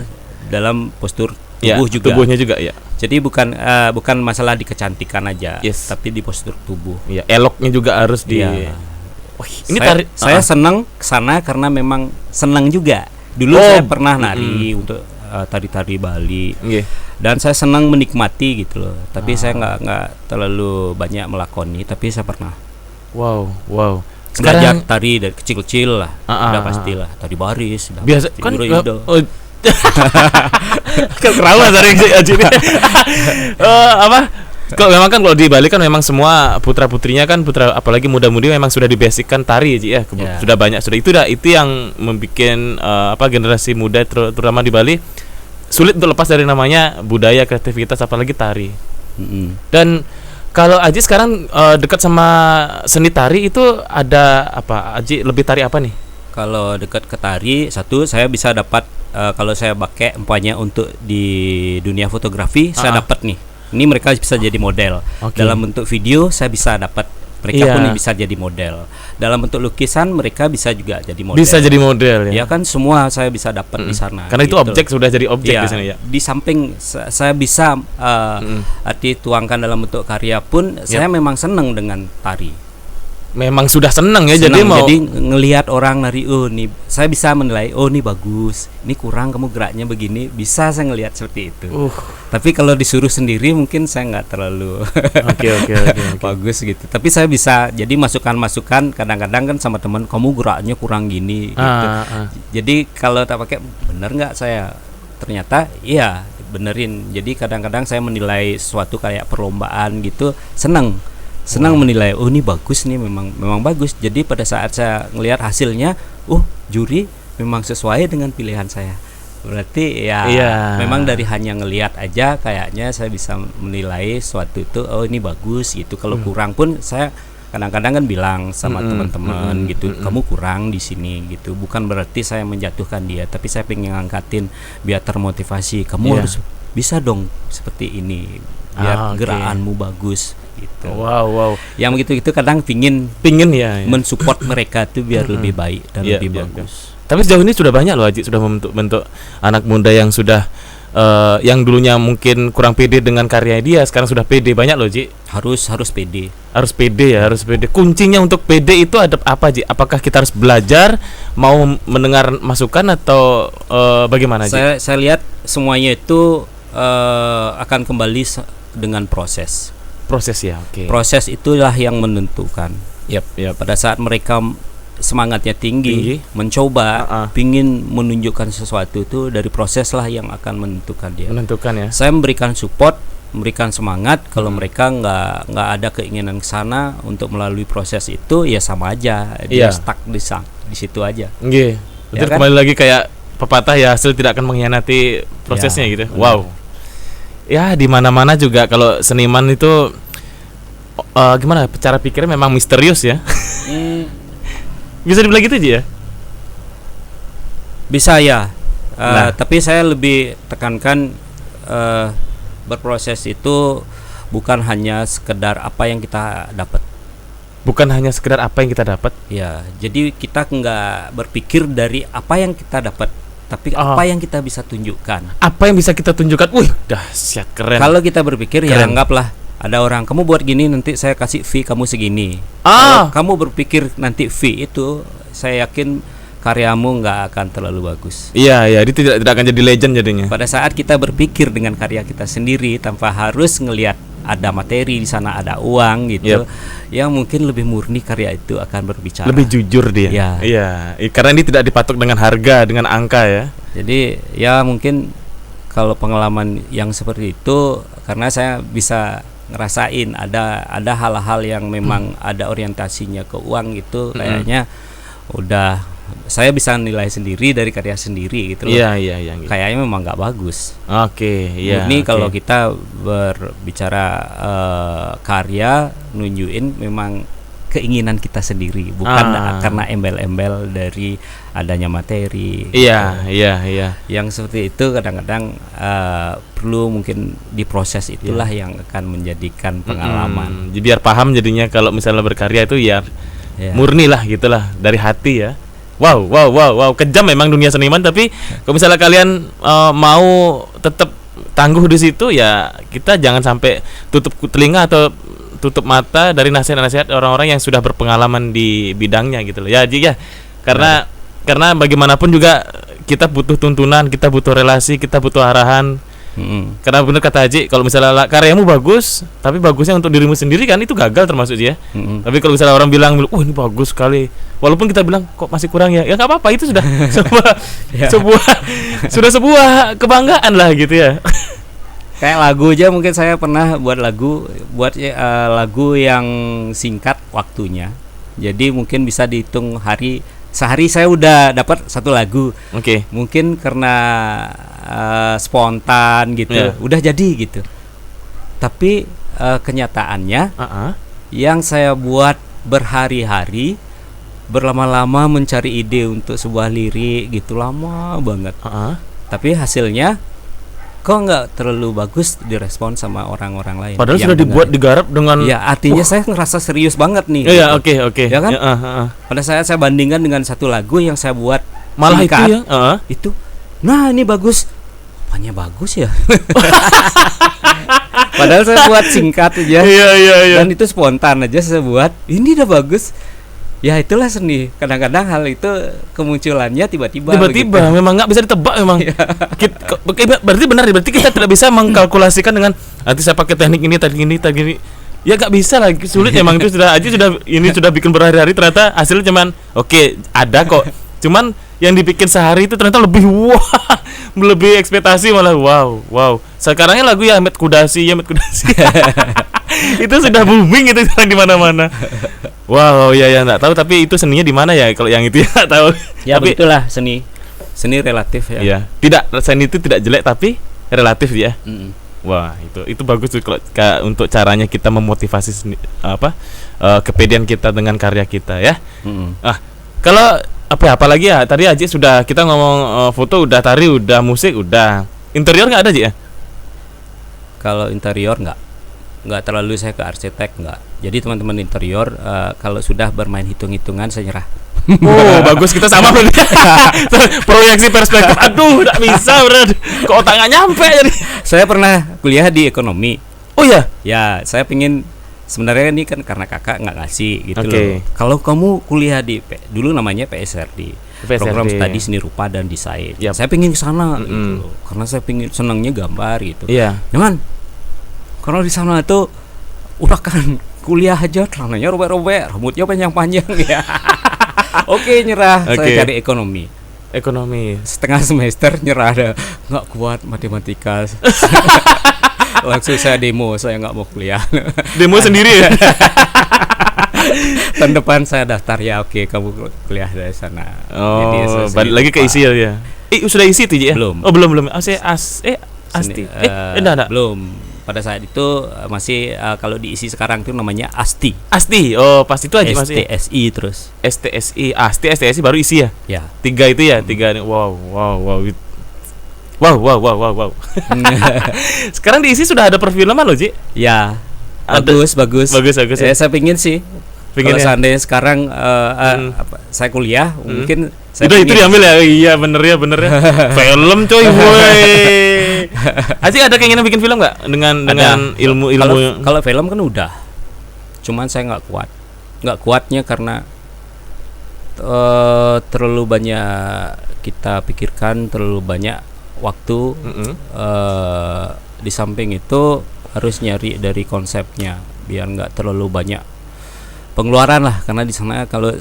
dalam postur tubuhnya juga ya. Jadi bukan masalah di kecantikan aja, tapi di postur tubuh. Ya, eloknya juga harus di. Ini saya senang kesana karena memang senang juga. Dulu saya pernah nari untuk tari-tari Bali. Nggih. Dan saya senang menikmati gitu loh. Tapi saya nggak terlalu banyak melakoni, tapi saya pernah Wow. belajar tari dari kecil-kecil lah. Udah ah. pastilah tari baris. Udah Biasa pasti. kan Udah. kerawan sering sih Aji ini. Apa? Kok memang kan kalau di Bali kan memang semua putra-putrinya kan apalagi muda-mudi memang sudah dibasickan tari Ji ya. Sudah banyak itu yang membuat generasi muda terutama di Bali sulit untuk lepas dari namanya budaya kreativitas apalagi tari. Dan kalau Aji sekarang dekat sama seni tari itu ada apa? Aji lebih tari apa nih? Kalau dekat ke tari, satu saya bisa dapat kalau saya pakai umpamanya untuk di dunia fotografi, saya dapat nih. Ini mereka bisa jadi model. Dalam bentuk video saya bisa dapat, mereka pun bisa jadi model. Dalam bentuk lukisan mereka bisa juga jadi model. Bisa jadi model ya. Ya kan semua saya bisa dapat di sana. Karena itu objek sudah jadi objek di sana ya. Di samping saya bisa arti tuangkan dalam bentuk karya pun saya memang senang dengan tari. Memang sudah senang ya, jadi ngelihat orang nari, nih saya bisa menilai, ini bagus, ini kurang, kamu geraknya begini, bisa saya ngelihat seperti itu. Tapi kalau disuruh sendiri mungkin saya nggak terlalu Oke. bagus gitu. Tapi saya bisa jadi masukan kadang-kadang kan sama teman, kamu geraknya kurang gini gitu. Jadi kalau tak pakai bener nggak, saya ternyata iya benerin. Jadi kadang-kadang saya menilai sesuatu kayak perlombaan gitu, senang menilai, ini bagus nih, memang bagus. Jadi pada saat saya ngelihat hasilnya, juri memang sesuai dengan pilihan saya. Berarti memang dari hanya ngelihat aja kayaknya saya bisa menilai suatu itu, ini bagus gitu. Kalau kurang pun saya kadang-kadang kan bilang sama teman-teman gitu, kamu kurang di sini gitu. Bukan berarti saya menjatuhkan dia, tapi saya pengen ngangkatin biar termotivasi. Kamu harus bisa dong seperti ini biar gerakanmu bagus gitu. Wow. Yang begitu kadang pingin ya. mensupport mereka tuh biar lebih baik dan lebih bagus. Tapi sejauh ini sudah banyak loh Haji, sudah membentuk anak muda yang sudah yang dulunya mungkin kurang pede dengan karya dia, sekarang sudah pede, banyak loh Ji. Harus pede. Harus pede. Kuncinya untuk pede itu ada apa Ji? Apakah kita harus belajar, mau mendengar masukan atau bagaimana Ji? Saya lihat semuanya itu akan kembali dengan proses ya. Proses itulah yang menentukan. Pada saat mereka semangatnya tinggi. Mencoba, pingin menunjukkan sesuatu, itu dari proses lah yang akan menentukan dia. Ya. Saya memberikan support, memberikan semangat. Kalau mereka nggak ada keinginan ke sana untuk melalui proses itu, ya sama aja dia stuck di situ aja. Betul, kan? Kembali lagi kayak pepatah ya, hasil tidak akan mengkhianati prosesnya gitu. Wow. Ya di mana-mana juga kalau seniman itu gimana cara pikirnya memang misterius ya. Bisa dibilang gitu aja ya? Bisa ya. Tapi saya lebih tekankan berproses itu bukan hanya sekedar apa yang kita dapat. Ya, jadi kita nggak berpikir dari apa yang kita dapat, tapi apa yang kita bisa tunjukkan. Wih, dahsyat, keren. Kalau kita berpikir ya anggaplah ada orang, kamu buat gini nanti saya kasih fee kamu segini. Kalau kamu berpikir nanti fee itu, saya yakin karyamu nggak akan terlalu bagus. Iya, dia tidak akan jadi legend jadinya. Pada saat kita berpikir dengan karya kita sendiri tanpa harus ngelihat ada materi di sana, ada uang gitu, yang mungkin lebih murni, karya itu akan berbicara. Lebih jujur dia. Iya, karena ini tidak dipatok dengan harga, dengan angka ya. Jadi ya mungkin kalau pengalaman yang seperti itu, karena saya bisa ngerasain ada hal-hal yang memang ada orientasinya ke uang gitu, kayaknya udah saya bisa nilai sendiri dari karya sendiri gitu loh. Iya. Kayaknya memang nggak bagus. Ini kalau kita berbicara karya, nunjukin memang keinginan kita sendiri, bukan karena embel-embel dari adanya materi. Iya. Yang seperti itu kadang-kadang perlu mungkin diproses, itulah yang akan menjadikan pengalaman. Biar paham jadinya kalau misalnya berkarya itu murni lah gitulah, dari hati ya. Wow, kejam memang dunia seniman, tapi kalau misalnya kalian mau tetap tangguh di situ ya, kita jangan sampai tutup telinga atau tutup mata dari nasihat-nasihat orang-orang yang sudah berpengalaman di bidangnya gitu loh. Ya, Ji ya. Karena bagaimanapun juga kita butuh tuntunan, kita butuh relasi, kita butuh arahan. Karena bener kata Haji, kalau misalnya karyamu bagus, tapi bagusnya untuk dirimu sendiri kan itu gagal termasuk dia. Tapi kalau misalnya orang bilang, oh ini bagus sekali, walaupun kita bilang kok masih kurang ya, ya nggak apa-apa, itu sudah sebuah kebanggaan lah gitu ya. Kayak lagu aja, mungkin saya pernah buat lagu yang singkat waktunya. Jadi mungkin bisa dihitung sehari saya udah dapat satu lagu. Oke. Mungkin karena spontan gitu, udah jadi gitu. Tapi kenyataannya yang saya buat berhari-hari, berlama-lama mencari ide untuk sebuah lirik gitu, lama banget. Tapi hasilnya kok nggak terlalu bagus direspon sama orang-orang lain. Padahal sudah dibuat digarap dengan. Ya artinya saya ngerasa serius banget nih. Iya, gitu. oke. Ya kan? Pada saat saya bandingkan dengan satu lagu yang saya buat malah singkat, itu ya. Itu, nah ini bagus. Apanya bagus ya? Padahal saya buat singkat aja. Iya. Dan itu spontan aja saya buat. Ini udah bagus. Ya itulah seni. Kadang-kadang hal itu kemunculannya tiba-tiba begitu. Memang nggak bisa ditebak memang. Berarti benar, berarti kita tidak bisa mengkalkulasikan dengan nanti saya pakai teknik ini. Ya nggak bisa lah, sulit emang. Itu sudah bikin berhari-hari, ternyata hasilnya cuman oke, ada kok. Cuman yang dibikin sehari itu ternyata lebih lebih ekspektasi malah wow. Sekarangnya lagu ya Ahmed Kudasi. Itu sudah booming itu sekarang di mana-mana. Wow, ya enggak tahu, tapi itu seninya di mana ya kalau yang itu ya enggak tahu. Ya tapi begitulah seni relatif ya. Iya. Seni itu tidak jelek tapi relatif ya. Wah, itu bagus tuh kalau untuk caranya kita memotivasi kepedean kita dengan karya kita ya. Kalau apa lagi ya? Tadi Aji sudah kita ngomong foto udah, tari udah, musik udah. Interior enggak ada, Ji ya? Kalau interior nggak terlalu, saya ke arsitek nggak. Jadi teman-teman interior kalau sudah bermain hitung-hitungan saya nyerah. Oh bagus, kita sama berarti. Proyeksi perspektif, aduh nggak bisa berarti. Kok otak nggak nyampe jadi. Saya pernah kuliah di ekonomi. Oh ya? Ya saya pingin, sebenarnya ini kan karena kakak nggak ngasih gitu loh. Kalau kamu kuliah di dulu namanya PSRD, Program Studi Seni Rupa dan Desain. Saya pingin ke sana gitu loh. Karena saya pingin, senangnya gambar gitu. Jangan. Karena di sana itu udah kan kuliah aja celananya robek-robek, rambutnya panjang-panjang ya. Oke, nyerah. Saya cari ekonomi. Setengah semester nyerah, ada nggak kuat matematika. Langsung saya demo, saya nggak mau kuliah. Demo sendiri ya. Tahun depan saya daftar ya. Oke, kamu kuliah dari sana. Oh, balik lagi ke isi ya. Sudah isi tuh ya? Belum. Oh belum. Asti. Enggak. Belum. Pada saat itu masih kalau diisi sekarang itu namanya ASTI. Oh pasti itu aja masih. STSI terus. STSI baru isi ya? Ya. 3 itu ya, 3. Wow. Sekarang diisi sudah ada perfilman loh, Ji. Ya. Bagus. Ya. Saya pingin sih. Kalau seandainya sekarang saya kuliah, mungkin saya itu diambil ya. Iya bener ya. Film coy, woi. Aji ada keinginan bikin film nggak dengan ilmu? Kalau film kan udah. Cuman saya nggak kuatnya karena terlalu banyak kita pikirkan, terlalu banyak waktu. Di samping itu harus nyari dari konsepnya biar nggak terlalu banyak pengeluaran lah, karena di sana kalau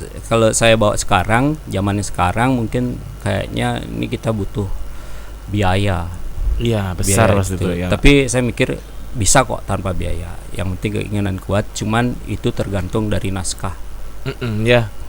saya bawa sekarang, zamannya sekarang mungkin kayaknya ini kita butuh biaya. Iya, besar pasti itu ya. Tapi saya mikir bisa kok tanpa biaya. Yang penting keinginan kuat, cuman itu tergantung dari naskah.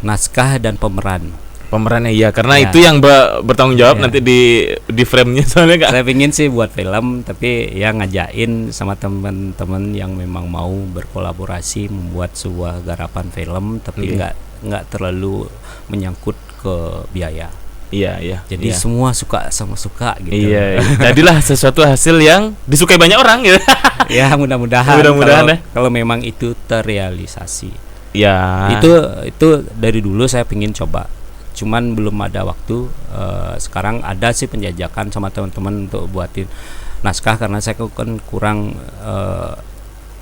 Naskah dan pemerannya ya, karena itu yang bertanggung jawab nanti di frame-nya soalnya Saya pingin sih buat film, tapi ya ngajain sama teman-teman yang memang mau berkolaborasi membuat sebuah garapan film, tapi nggak terlalu menyangkut ke biaya. Iya. Jadi semua suka sama suka gitu. Iya. Jadilah sesuatu hasil yang disukai banyak orang gitu. Ya mudah-mudahan kalau memang itu terrealisasi. Ya. Itu dari dulu saya pingin coba. Cuman belum ada waktu. Sekarang ada sih penjajakan sama teman-teman untuk buatin naskah, karena saya kan kurang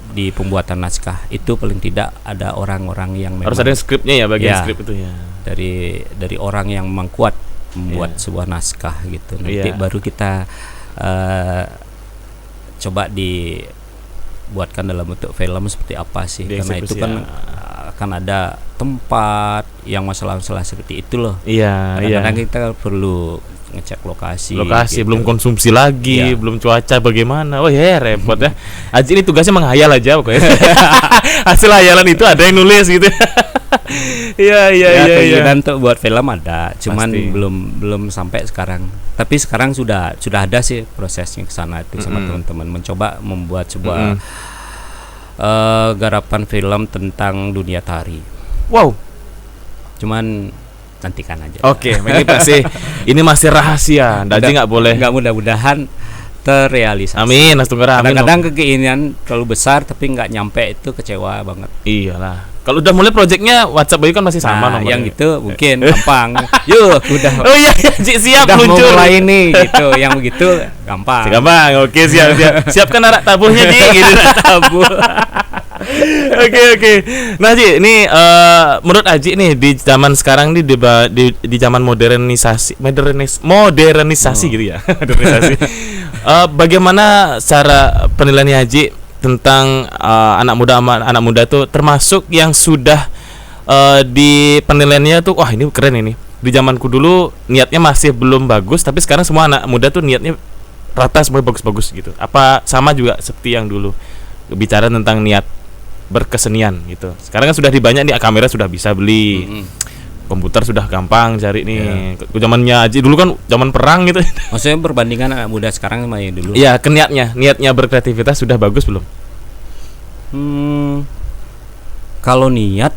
di pembuatan naskah. Itu paling tidak ada orang-orang yang memang harus ada skripnya ya, bagian skrip itu ya. Dari orang yang memang kuat membuat Iya. sebuah naskah gitu. Nanti Iya. baru kita coba dibuatkan dalam bentuk film seperti apa sih, karena itu Dieksekusi, kan ya. akan ada tempat yang masalah-masalah seperti itu loh. Iya, Kadang-kadang iya. kita perlu ngecek lokasi Lokasi gitu. belum konsumsi lagi, Iya. belum cuaca bagaimana. Oh ya repot ya. Aji ini tugasnya menghayal aja pokoknya. Hasil hayalan itu ada yang nulis gitu. Iya iya Ya, iya iya. keinginan untuk buat film ada, cuman Pasti. belum sampai sekarang. Tapi sekarang sudah ada sih prosesnya ke sana itu sama teman-teman mencoba membuat sebuah garapan film tentang dunia tari. Wow. Cuman nantikan aja. Oke, ini pasti ini masih rahasia. Daji nggak boleh. Nggak, mudah-mudahan terrealisasi. Amin, Astungkara. Amin. Kadang-kadang keinginan terlalu besar tapi nggak nyampe, itu kecewa banget. Iyalah. Kalau udah mulai proyeknya WhatsApp Bayu kan masih sama Nah, nomornya. yang gitu mungkin gampang. Yuk, udah Oh iya, iya, Ji, siap udah mau luncur. mulai nih gitu. Yang begitu gampang. Gampang. Oke, siap siap. Siapkan arak tabuhnya, Ji. Gitu. Tabu. Oke. Nah, Ji, ini menurut Aji nih di zaman sekarang nih di zaman modernisasi gitu ya. Modernisasi. Bagaimana cara penilaiannya Aji tentang anak muda tuh, termasuk yang sudah di penilaiannya tuh, wah ini keren ini. Di zamanku dulu niatnya masih belum bagus, tapi sekarang semua anak muda tuh niatnya rata semua bagus-bagus gitu. Apa sama juga seperti yang dulu bicara tentang niat berkesenian gitu. Sekarang kan sudah dibanyak nih, kamera sudah bisa beli. Komputer sudah gampang cari nih. Zamannya Aji dulu kan zaman perang gitu. Maksudnya perbandingan anak muda sekarang sama yang dulu. Iya, niatnya berkreativitas sudah bagus belum? Kalau niat,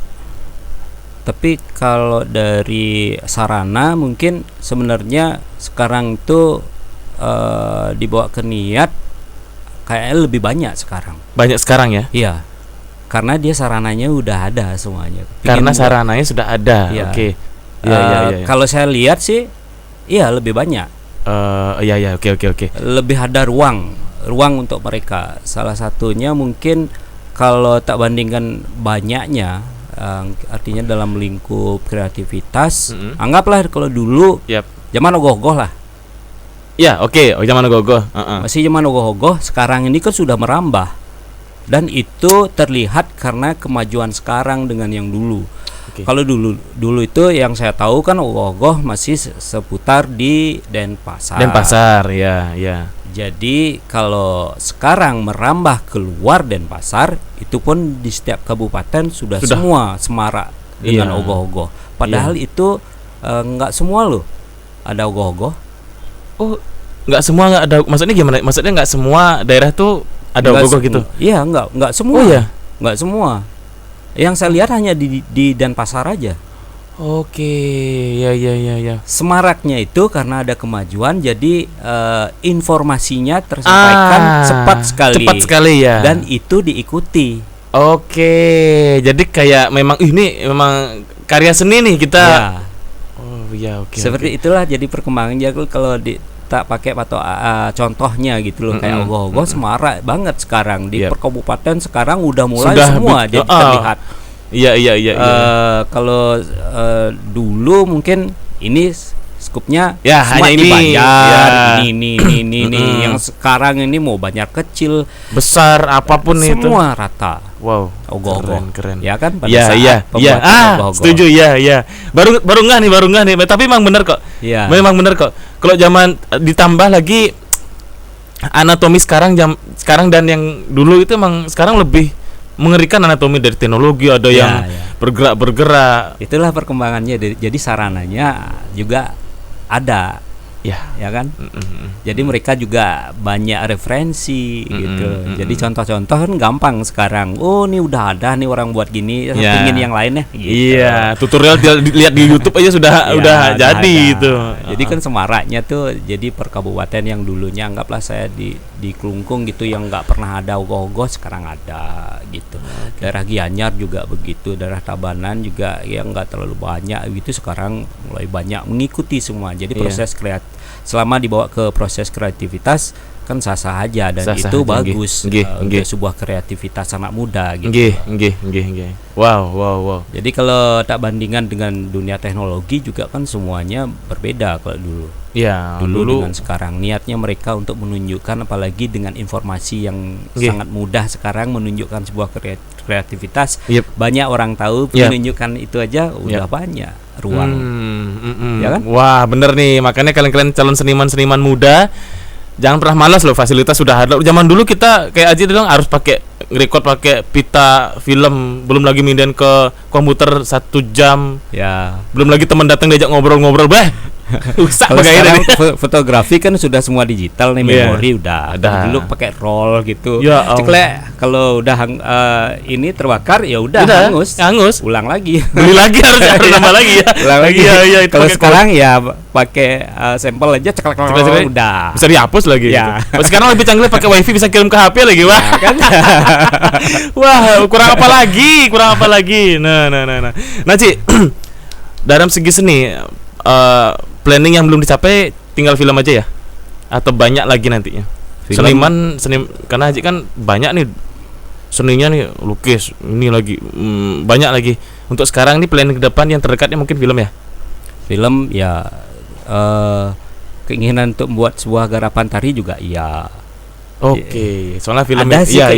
tapi kalau dari sarana mungkin sebenarnya sekarang itu dibawa ke niat kayaknya lebih banyak sekarang. Banyak sekarang ya? Iya. Karena dia sarananya udah ada semuanya. Karena sarananya sudah ada. Iya. Oke. Iya. Kalau saya lihat sih, iya lebih banyak. Iya. Oke. Lebih ada ruang untuk mereka. Salah satunya mungkin kalau tak bandingkan banyaknya, artinya dalam lingkup kreativitas. Anggaplah kalau dulu Yap. zaman ogoh-ogoh lah. Ya, oke. Oh, zaman gogo. Masih zaman ogoh-ogoh. Sekarang ini kan sudah merambah. Dan itu terlihat karena kemajuan sekarang dengan yang dulu. Oke. Kalau dulu itu yang saya tahu kan ogoh-ogoh masih seputar di Denpasar. Denpasar, ya. Jadi kalau sekarang merambah keluar Denpasar, itu pun di setiap kabupaten sudah. Semua semarak dengan Iya. ogoh-ogoh. Padahal itu nggak semua loh ada ogoh-ogoh. Oh, nggak semua nggak ada. Maksudnya gimana? Maksudnya nggak semua daerah tuh ada ogoh gitu. Iya, nggak semua. Oh ya. Nggak semua. Yang saya lihat hanya di Denpasar aja. Oke, ya. Semaraknya itu karena ada kemajuan, jadi informasinya tersampaikan cepat sekali. Ya. Dan itu diikuti. Oke, jadi kayak memang ini memang karya seni nih kita. Ya, Oh iya, oke. seperti itulah jadi perkembangannya. Kalau tak pakai atau contohnya gitu loh, kayak ogoh-ogoh semarak banget sekarang di Yep. perkabupaten. Sekarang udah mulai Sudah semua jadi terlihat. Iya. Kalau dulu mungkin ini skupnya Ya, semua hanya di ini. Banjar, Ya. ini. Yang sekarang ini mau Banjar kecil, Besar apapun itu. semua rata. Wow, Ogoh-ogoh. keren. Ya kan pada Iya, saat iya. pembuatan ogoh-ogoh. Setuju, iya. Baru nggak nih. Tapi memang benar kok. Iya. Memang benar kok. Kalau zaman ditambah lagi anatomi sekarang dan yang dulu itu emang sekarang lebih mengerikan anatomi dari teknologi, ada Iya, yang iya. bergerak. Itulah perkembangannya. Jadi sarananya juga ada, ya kan? Jadi mereka juga banyak referensi gitu. Jadi contoh-contoh kan gampang sekarang. Oh, ini udah ada nih orang buat gini, Ya. pingin yang lainnya gitu. Iya, tutorial lihat di YouTube aja sudah Ya, udah jadi ada. itu. Jadi kan semaraknya tuh jadi perkabupaten yang dulunya anggaplah saya di Klungkung gitu, yang nggak pernah ada ogoh-ogoh sekarang ada gitu. Daerah Gianyar juga begitu, daerah Tabanan juga yang nggak terlalu banyak gitu sekarang mulai banyak mengikuti semua. Jadi Iya. selama dibawa ke proses kreativitas kan sah-sah aja dan Sah-sah itu aja, bagus nggih, untuk nggih. sebuah kreativitas anak muda gitu. Nggih. Wow. Jadi kalau tak bandingkan dengan dunia teknologi juga kan semuanya berbeda kalau dulu. Ya, Dulu dengan sekarang niatnya mereka untuk menunjukkan, apalagi dengan informasi yang Nggih. sangat mudah sekarang menunjukkan sebuah kreativitas. Yep. Banyak orang tahu Yep. menunjukkan itu aja udah banyak ruang. Ya kan? Wah, bener nih. Makanya kalian calon seniman-seniman muda jangan pernah malas loh, fasilitas sudah ada. Zaman dulu kita kayak Aji bilang harus pakai record pakai pita film, belum lagi mindahin ke komputer 1 jam. Ya. Belum lagi teman datang diajak ngobrol-ngobrol, rusak Kalau bagaimana sekarang nih. fotografi kan sudah semua digital nih, Iya. memori udah. Ada. Dulu pakai roll gitu. Ya Allah. Ceklek, kalau udah ini terbakar ya udah hangus. Ulang lagi. Beli lagi harus nambah lagi ya. Ulang lagi. Iya, itu Kalau pakai sekarang ya pakai sampel aja ceklek Ceklek-ceklek. udah. bisa dihapus lagi. Ya. Gitu. Sekarang lebih canggih pakai wifi, bisa kirim ke HP lagi, wah. Kan? Wah, kurang apa lagi? Nah. Nah, Ci, dalam segi seni, planning yang belum dicapai tinggal film aja ya? Atau banyak lagi nantinya? Film. Karena Haji kan banyak nih seninya nih, lukis, ini lagi banyak lagi. Untuk sekarang nih planning ke depan yang terdekatnya mungkin film ya? Film ya, keinginan untuk membuat sebuah garapan tari juga iya. Oke, soalnya film Ada sih iya.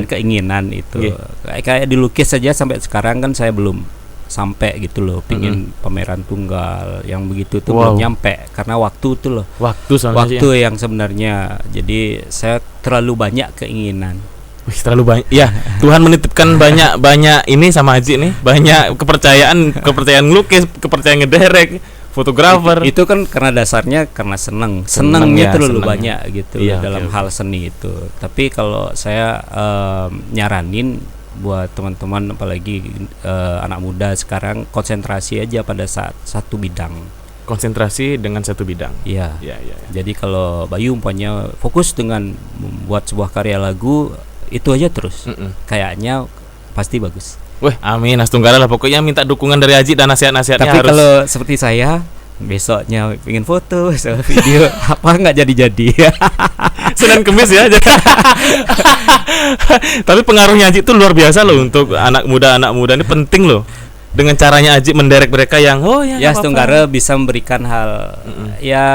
keinginan itu. Iya. Kayak dilukis saja sampai sekarang kan saya belum sampai gitu loh. Pingin pameran tunggal yang begitu tuh Wow. belum nyampe karena waktu tuh loh. Waktu soalnya sih, Waktu yang sebenarnya. Jadi saya terlalu banyak keinginan. Wih, terlalu banyak. Ya, Tuhan menitipkan banyak ini sama Haji nih, banyak kepercayaan ngelukis, kepercayaan ngederek, fotografer. Itu kan karena dasarnya karena Seneng senengnya ya, terlalu seneng. banyak gitu Iya, dalam oke. hal seni itu. Tapi kalau saya nyaranin buat teman-teman apalagi anak muda sekarang, konsentrasi aja pada saat satu bidang. Konsentrasi dengan satu bidang. Iya. Ya. Jadi kalau Bayu umpamanya fokus dengan membuat sebuah karya lagu, itu aja terus. Kayaknya pasti bagus. Weh, amin. Astunggara lah, pokoknya minta dukungan dari Haji dan nasihat-nasihatnya Tapi harus. kalau seperti saya besoknya pengen foto, besok video apa nggak jadi-jadi. Senin Kemis ya. Tapi pengaruhnya Haji itu luar biasa loh untuk anak muda ini penting loh. Dengan caranya Haji menderek mereka yang Ya Astunggara bisa memberikan hal ya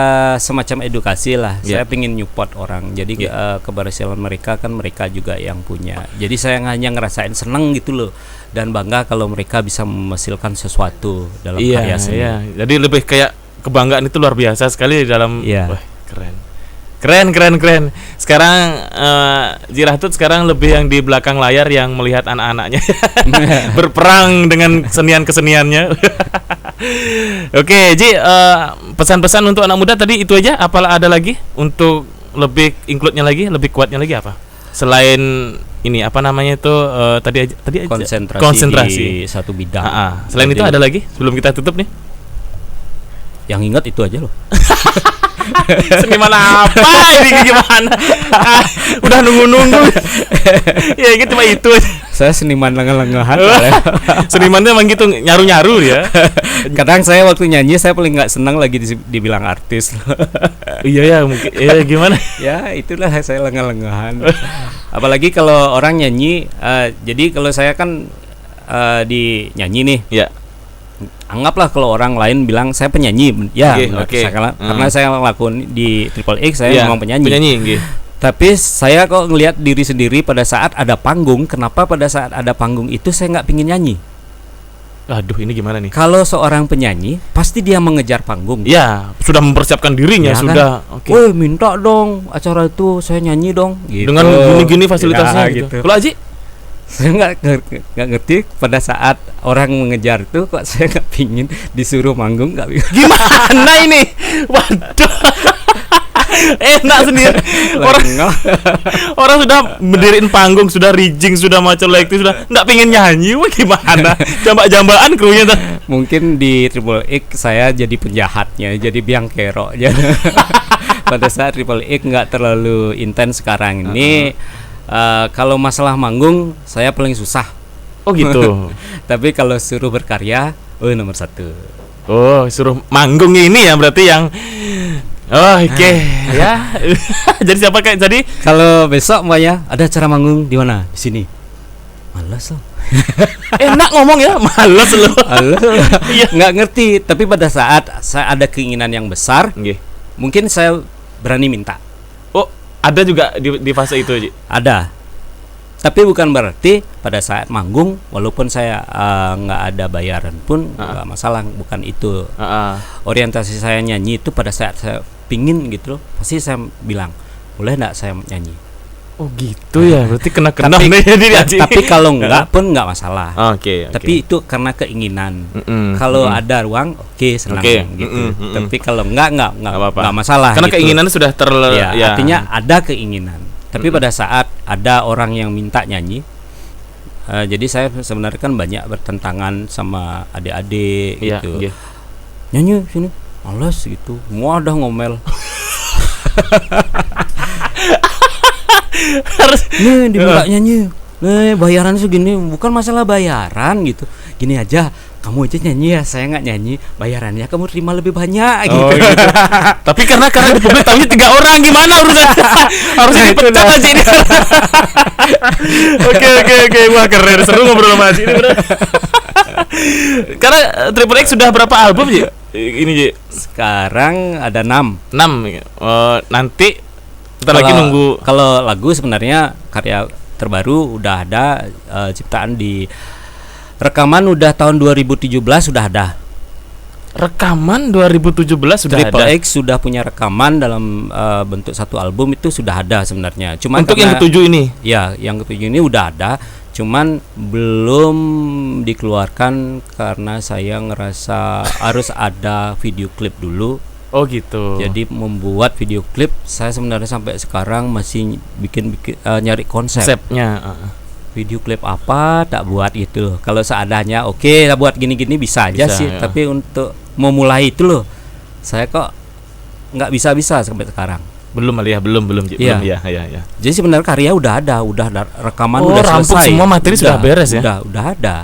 semacam edukasi lah. Ya. Saya pengen nyupport orang. Jadi keberhasilan mereka kan mereka juga yang punya. Jadi saya hanya ngerasain seneng gitu loh, dan bangga kalau mereka bisa menghasilkan sesuatu dalam karya seni. Iya. Jadi lebih kayak kebanggaan itu luar biasa sekali dalam. Iya. Wah, keren. Sekarang Jirahtut sekarang lebih yang di belakang layar yang melihat anak-anaknya berperang dengan keseniannya. Oke, Ji, pesan-pesan untuk anak muda tadi itu aja. Apalah ada lagi untuk lebih include-nya lagi, lebih kuatnya lagi apa? Selain ini apa namanya itu tadi aja konsentrasi di satu bidang. Selain Jadi, itu ada lagi sebelum kita tutup nih. yang ingat itu aja loh. Seniman apa ini gimana? Udah nunggu. Ya ini cuma itu aja. Saya seniman lengah-lengahan. Senimannya emang gitu, nyaru-nyaru ya. Kadang saya waktu nyanyi saya paling nggak senang lagi dibilang artis. Iya ya, mungkin ya gimana? Ya itulah saya lengah-lengahan. Apalagi kalau orang nyanyi, jadi kalau saya kan di nyanyi nih. Ya. Anggaplah kalau orang lain bilang saya penyanyi, ya Oke. karena saya ngelakuin di Triple X saya Iya, memang penyanyi. nggih. Tapi saya kok ngelihat diri sendiri pada saat ada panggung. Kenapa pada saat ada panggung itu saya nggak pingin nyanyi? Aduh, ini gimana nih? Kalau seorang penyanyi pasti dia mengejar panggung. Ya, sudah mempersiapkan dirinya, Ya kan? sudah. Oke. Woi, minta dong acara itu saya nyanyi dong. Gitu. Dengan gini-gini fasilitasnya Ya, gitu. Kalau Haji? Saya nggak ngerti pada saat orang mengejar tuh kok saya nggak pingin disuruh manggung, nggak pingin. Gimana ini? Waduh. Enak sendiri. Orang sudah berdiriin panggung, sudah rigging, sudah macam like itu, sudah nggak pengen nyanyi. Wah, gimana? Jambak-jambaan krunya tuh. Mungkin di Triple X saya jadi penjahatnya, jadi biang keroknya. Pada saat Triple X nggak terlalu intens sekarang ini. Kalau masalah manggung saya paling susah. Oh gitu. Tapi kalau suruh berkarya, nomor 1. Oh, suruh manggung ini ya berarti yang Oke, ya. Jadi siapa kayak jadi Kalau besok mbaknya ada acara manggung di mana? Di sini. Malas loh. enak ngomong ya, males lu. Iya. Nggak ngerti. Tapi pada saat saya ada keinginan yang besar, Nggih. mungkin saya berani minta. Oh, ada juga di fase itu, Ji. Ada. Tapi bukan berarti pada saat manggung, walaupun saya nggak ada bayaran pun nggak masalah. Bukan itu. Heeh. Orientasi saya nyanyi itu pada saat saya pingin gitu loh, pasti saya bilang boleh nggak saya nyanyi. Oh gitu ya, berarti kena Tapi- nih jadi Aji. Tapi kalau enggak pun nggak masalah. Oke. Tapi itu karena keinginan. Mm-mm, Kalau mm-mm. ada ruang, oke senang Oke, gitu. mm-mm. Tapi kalau enggak apa-apa. nggak masalah. Karena gitu. keinginan sudah Ya, artinya ada keinginan. Tapi pada saat ada orang yang minta nyanyi, jadi saya sebenarnya kan banyak bertentangan sama adik-adik Iya, gitu. nggih. Nyanyi sini, males gitu. Semua udah ngomel. Harus Nih diminta nyanyi, nih bayaran segini, bukan masalah bayaran gitu. Gini aja, kamu aja nyanyi ya, saya nggak nyanyi, bayarannya kamu terima lebih banyak gitu. Oh, gitu. Tapi karena di publik tahunya 3 orang, gimana urusan? Harusnya dipecat aja ini. Oke. Wah, keren, seru ngobrol sama Aji ini bener. Karena Triple X sudah berapa album, Ji? Ini, Ji. Sekarang ada 6. 6. Nanti kita lagi nunggu. Kalau lagu sebenarnya karya terbaru udah ada, ciptaan di rekaman udah tahun 2017 sudah ada. Rekaman 2017 sudah Triple ada. X sudah punya rekaman dalam bentuk satu album, itu sudah ada sebenarnya. Cuma Untuk yang ketujuh ini. Ya, yang ketujuh ini udah ada, cuman belum dikeluarkan karena saya ngerasa harus ada video klip dulu. Oh gitu. Jadi membuat video klip saya sebenarnya sampai sekarang masih bikin nyari konsepnya. video klip apa tak buat gitu. Kalau seadanya oke lah buat gini-gini bisa aja Bisa, sih. ya. Tapi untuk memulai itu loh, saya kok nggak bisa sampai sekarang. Belum kali ya, belum Ji. Iya. Belum ya. Jadi sebenarnya karya udah ada rekaman Oh, udah rampung selesai. semua materi sudah beres ya? Udah ada.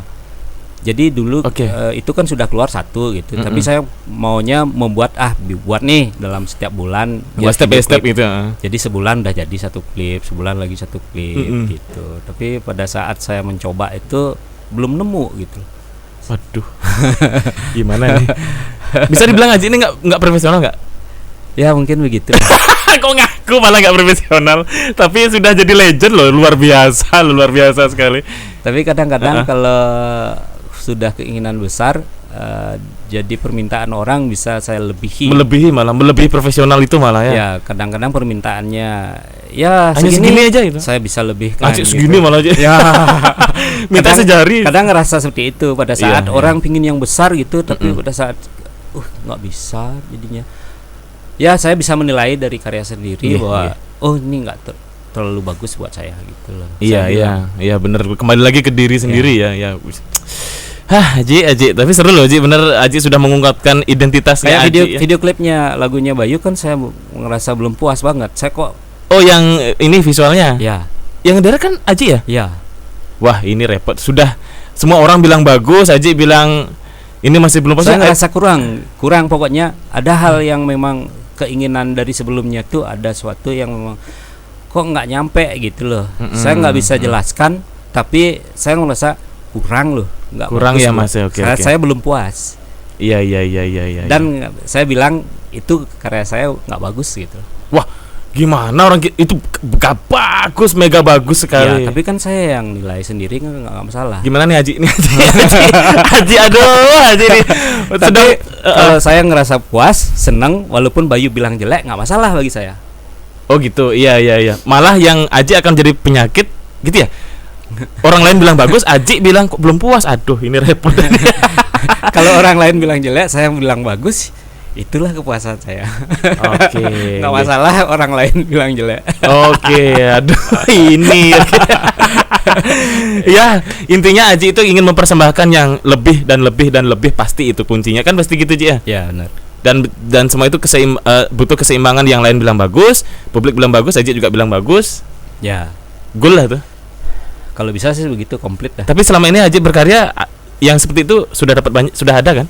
Jadi dulu Oke. itu kan sudah keluar satu gitu. Mm-mm. Tapi saya maunya membuat dibuat nih dalam setiap bulan. Buat step by step gitu. Jadi sebulan udah jadi satu klip, sebulan lagi satu klip Mm-mm. gitu. Tapi pada saat saya mencoba itu belum nemu gitu. Waduh. Gimana nih? Bisa dibilang Aji ini nggak profesional nggak? Ya mungkin begitu. Kok ngaku malah nggak profesional, tapi sudah jadi legend loh, luar biasa sekali. Tapi kadang-kadang kalau sudah keinginan besar, jadi permintaan orang bisa saya lebihi. Melebihi profesional itu malah ya. Ya kadang-kadang permintaannya ya Hanya segini aja gitu. saya bisa lebih Aji segini malah aja. ya Minta sejari. kadang ngerasa seperti itu pada saat Iya, orang pingin yang besar gitu, tapi pada saat nggak bisa jadinya. Ya saya bisa menilai dari karya sendiri Iya, bahwa iya. oh ini nggak terlalu bagus buat saya gitu loh. Iya bener. Kembali lagi ke diri sendiri ya. Hah, Aji, tapi seru loh Aji, bener. Aji sudah mengungkapkan identitasnya Kayak Aji. video klipnya lagunya Bayu kan saya ngerasa belum puas banget. Saya kok Oh, yang ini visualnya. ya Yang daerah kan Aji ya? ya Wah, ini repot. Sudah semua orang bilang bagus, Aji bilang ini masih belum pas. saya ngerasa kurang pokoknya ada hal yang memang keinginan dari sebelumnya tuh ada sesuatu yang memang kok nggak nyampe gitu loh. Saya nggak bisa jelaskan, tapi saya ngerasa kurang loh, nggak Kurang bagus ya, loh. Mas, ya, oke. Saya belum puas Iya. dan saya bilang itu karya saya nggak bagus gitu. Wah, gimana orang itu gak bagus, mega bagus sekali. Ya, tapi kan saya yang nilai sendiri kan nggak masalah. Gimana nih Aji? Aji, aduh, Aji nih. Tapi kalau saya ngerasa puas, senang, walaupun Bayu bilang jelek nggak masalah bagi saya. Oh gitu, iya. Malah yang Aji akan jadi penyakit, gitu ya? Orang lain bilang bagus, Aji bilang kok belum puas. Aduh, ini repot. Kalau orang lain bilang jelek, saya bilang bagus, itulah kepuasan saya. Oke. Nggak masalah orang lain bilang jelek. Oke, aduh ini. Ya, intinya Aji itu ingin mempersembahkan yang lebih dan lebih pasti itu kuncinya kan pasti gitu Ji ya. Ya benar. Dan semua itu butuh keseimbangan, yang lain bilang bagus, publik bilang bagus, Aji juga bilang bagus. Ya. Goal lah tuh. Kalau bisa sih begitu komplit dah. Tapi selama ini Aji berkarya yang seperti itu sudah dapat banyak, sudah ada kan?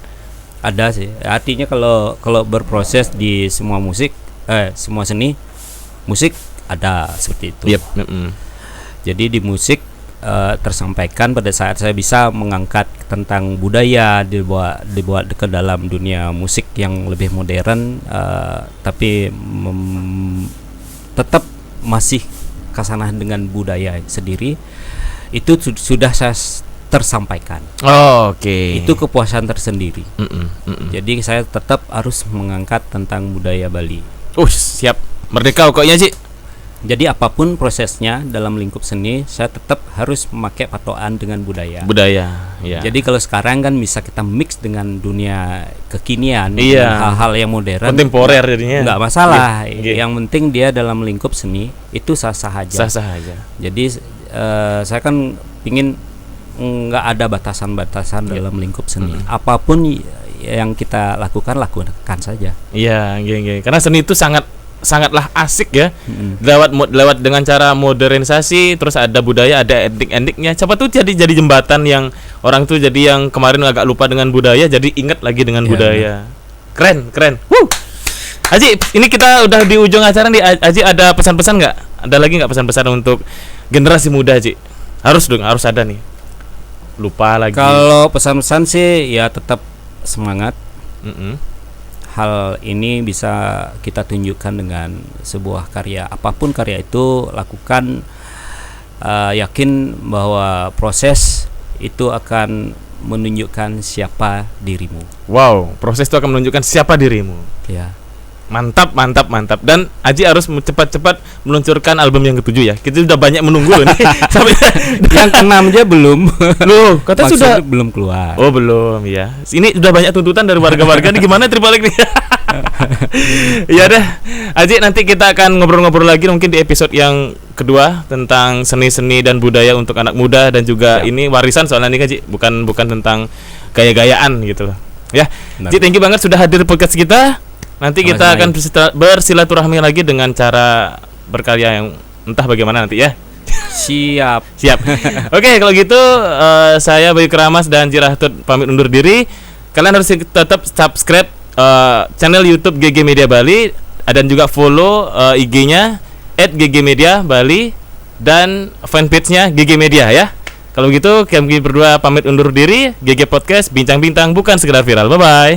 Ada sih. Artinya kalau berproses di semua musik semua seni musik ada seperti itu. Yep. Jadi di musik tersampaikan pada saat saya bisa mengangkat tentang budaya dibuat ke dalam dunia musik yang lebih modern, tapi tetap masih kasanah dengan budaya sendiri. Itu sudah saya tersampaikan. Oke. Itu kepuasan tersendiri. Jadi saya tetap harus mengangkat tentang budaya Bali. Siap. Merdeka pokoknya, Ci. Jadi apapun prosesnya dalam lingkup seni, saya tetap harus memakai patokan dengan budaya. Ya. Jadi kalau sekarang kan bisa kita mix dengan dunia kekinian, Iya. hal-hal yang modern, Kontemporer jadinya. nggak masalah. Iya. Yang penting dia dalam lingkup seni itu sah-sah aja. Sah-sah aja. Jadi saya kan pingin nggak ada batasan-batasan dalam lingkup seni. Apapun yang kita lakukan saja. Iya, karena seni itu sangatlah asik ya. Lewat dengan cara modernisasi, terus ada budaya, ada ending-endingnya. Siapa tuh jadi jembatan yang orang tuh jadi yang kemarin agak lupa dengan budaya, jadi ingat lagi dengan budaya. Keren. Aji, ini kita udah di ujung acara nih. Aji ada pesan-pesan nggak? Ada lagi nggak pesan-pesan untuk generasi muda, Aji? Harus ada nih. Lupa lagi. Kalau pesan-pesan sih ya tetap semangat. Hal ini bisa kita tunjukkan dengan sebuah karya. Apapun karya itu lakukan, yakin bahwa proses itu akan menunjukkan siapa dirimu. Wow, proses itu akan menunjukkan siapa dirimu. Ya. Mantap. Dan Aji harus cepat-cepat meluncurkan album yang ke-7 ya. Kita sudah banyak menunggu loh nih. Sampai yang ke-6 aja belum. Loh, kata sudah belum keluar. Oh, belum ya. Ini udah banyak tuntutan dari warga-warga nih, gimana Triple X nih? Ya dah. Aji, nanti kita akan ngobrol-ngobrol lagi mungkin di episode yang kedua tentang seni-seni dan budaya untuk anak muda, dan juga ini warisan soalnya nih, Aji. Bukan tentang gaya-gayaan gitu loh. Ya. Aji, thank you banget sudah hadir di podcast kita. Nanti kita akan bersilaturahmi lagi dengan cara berkarya yang entah bagaimana nanti ya. Siap. Oke, kalau gitu saya Bayu Keramas dan Jirahtut pamit undur diri. Kalian harus tetap subscribe channel YouTube GG Media Bali, dan juga follow IG-nya @ggmediabali dan fanpage-nya GG Media ya. Kalau gitu kami berdua pamit undur diri. GG Podcast, bincang-bintang bukan sekedar viral. Bye bye.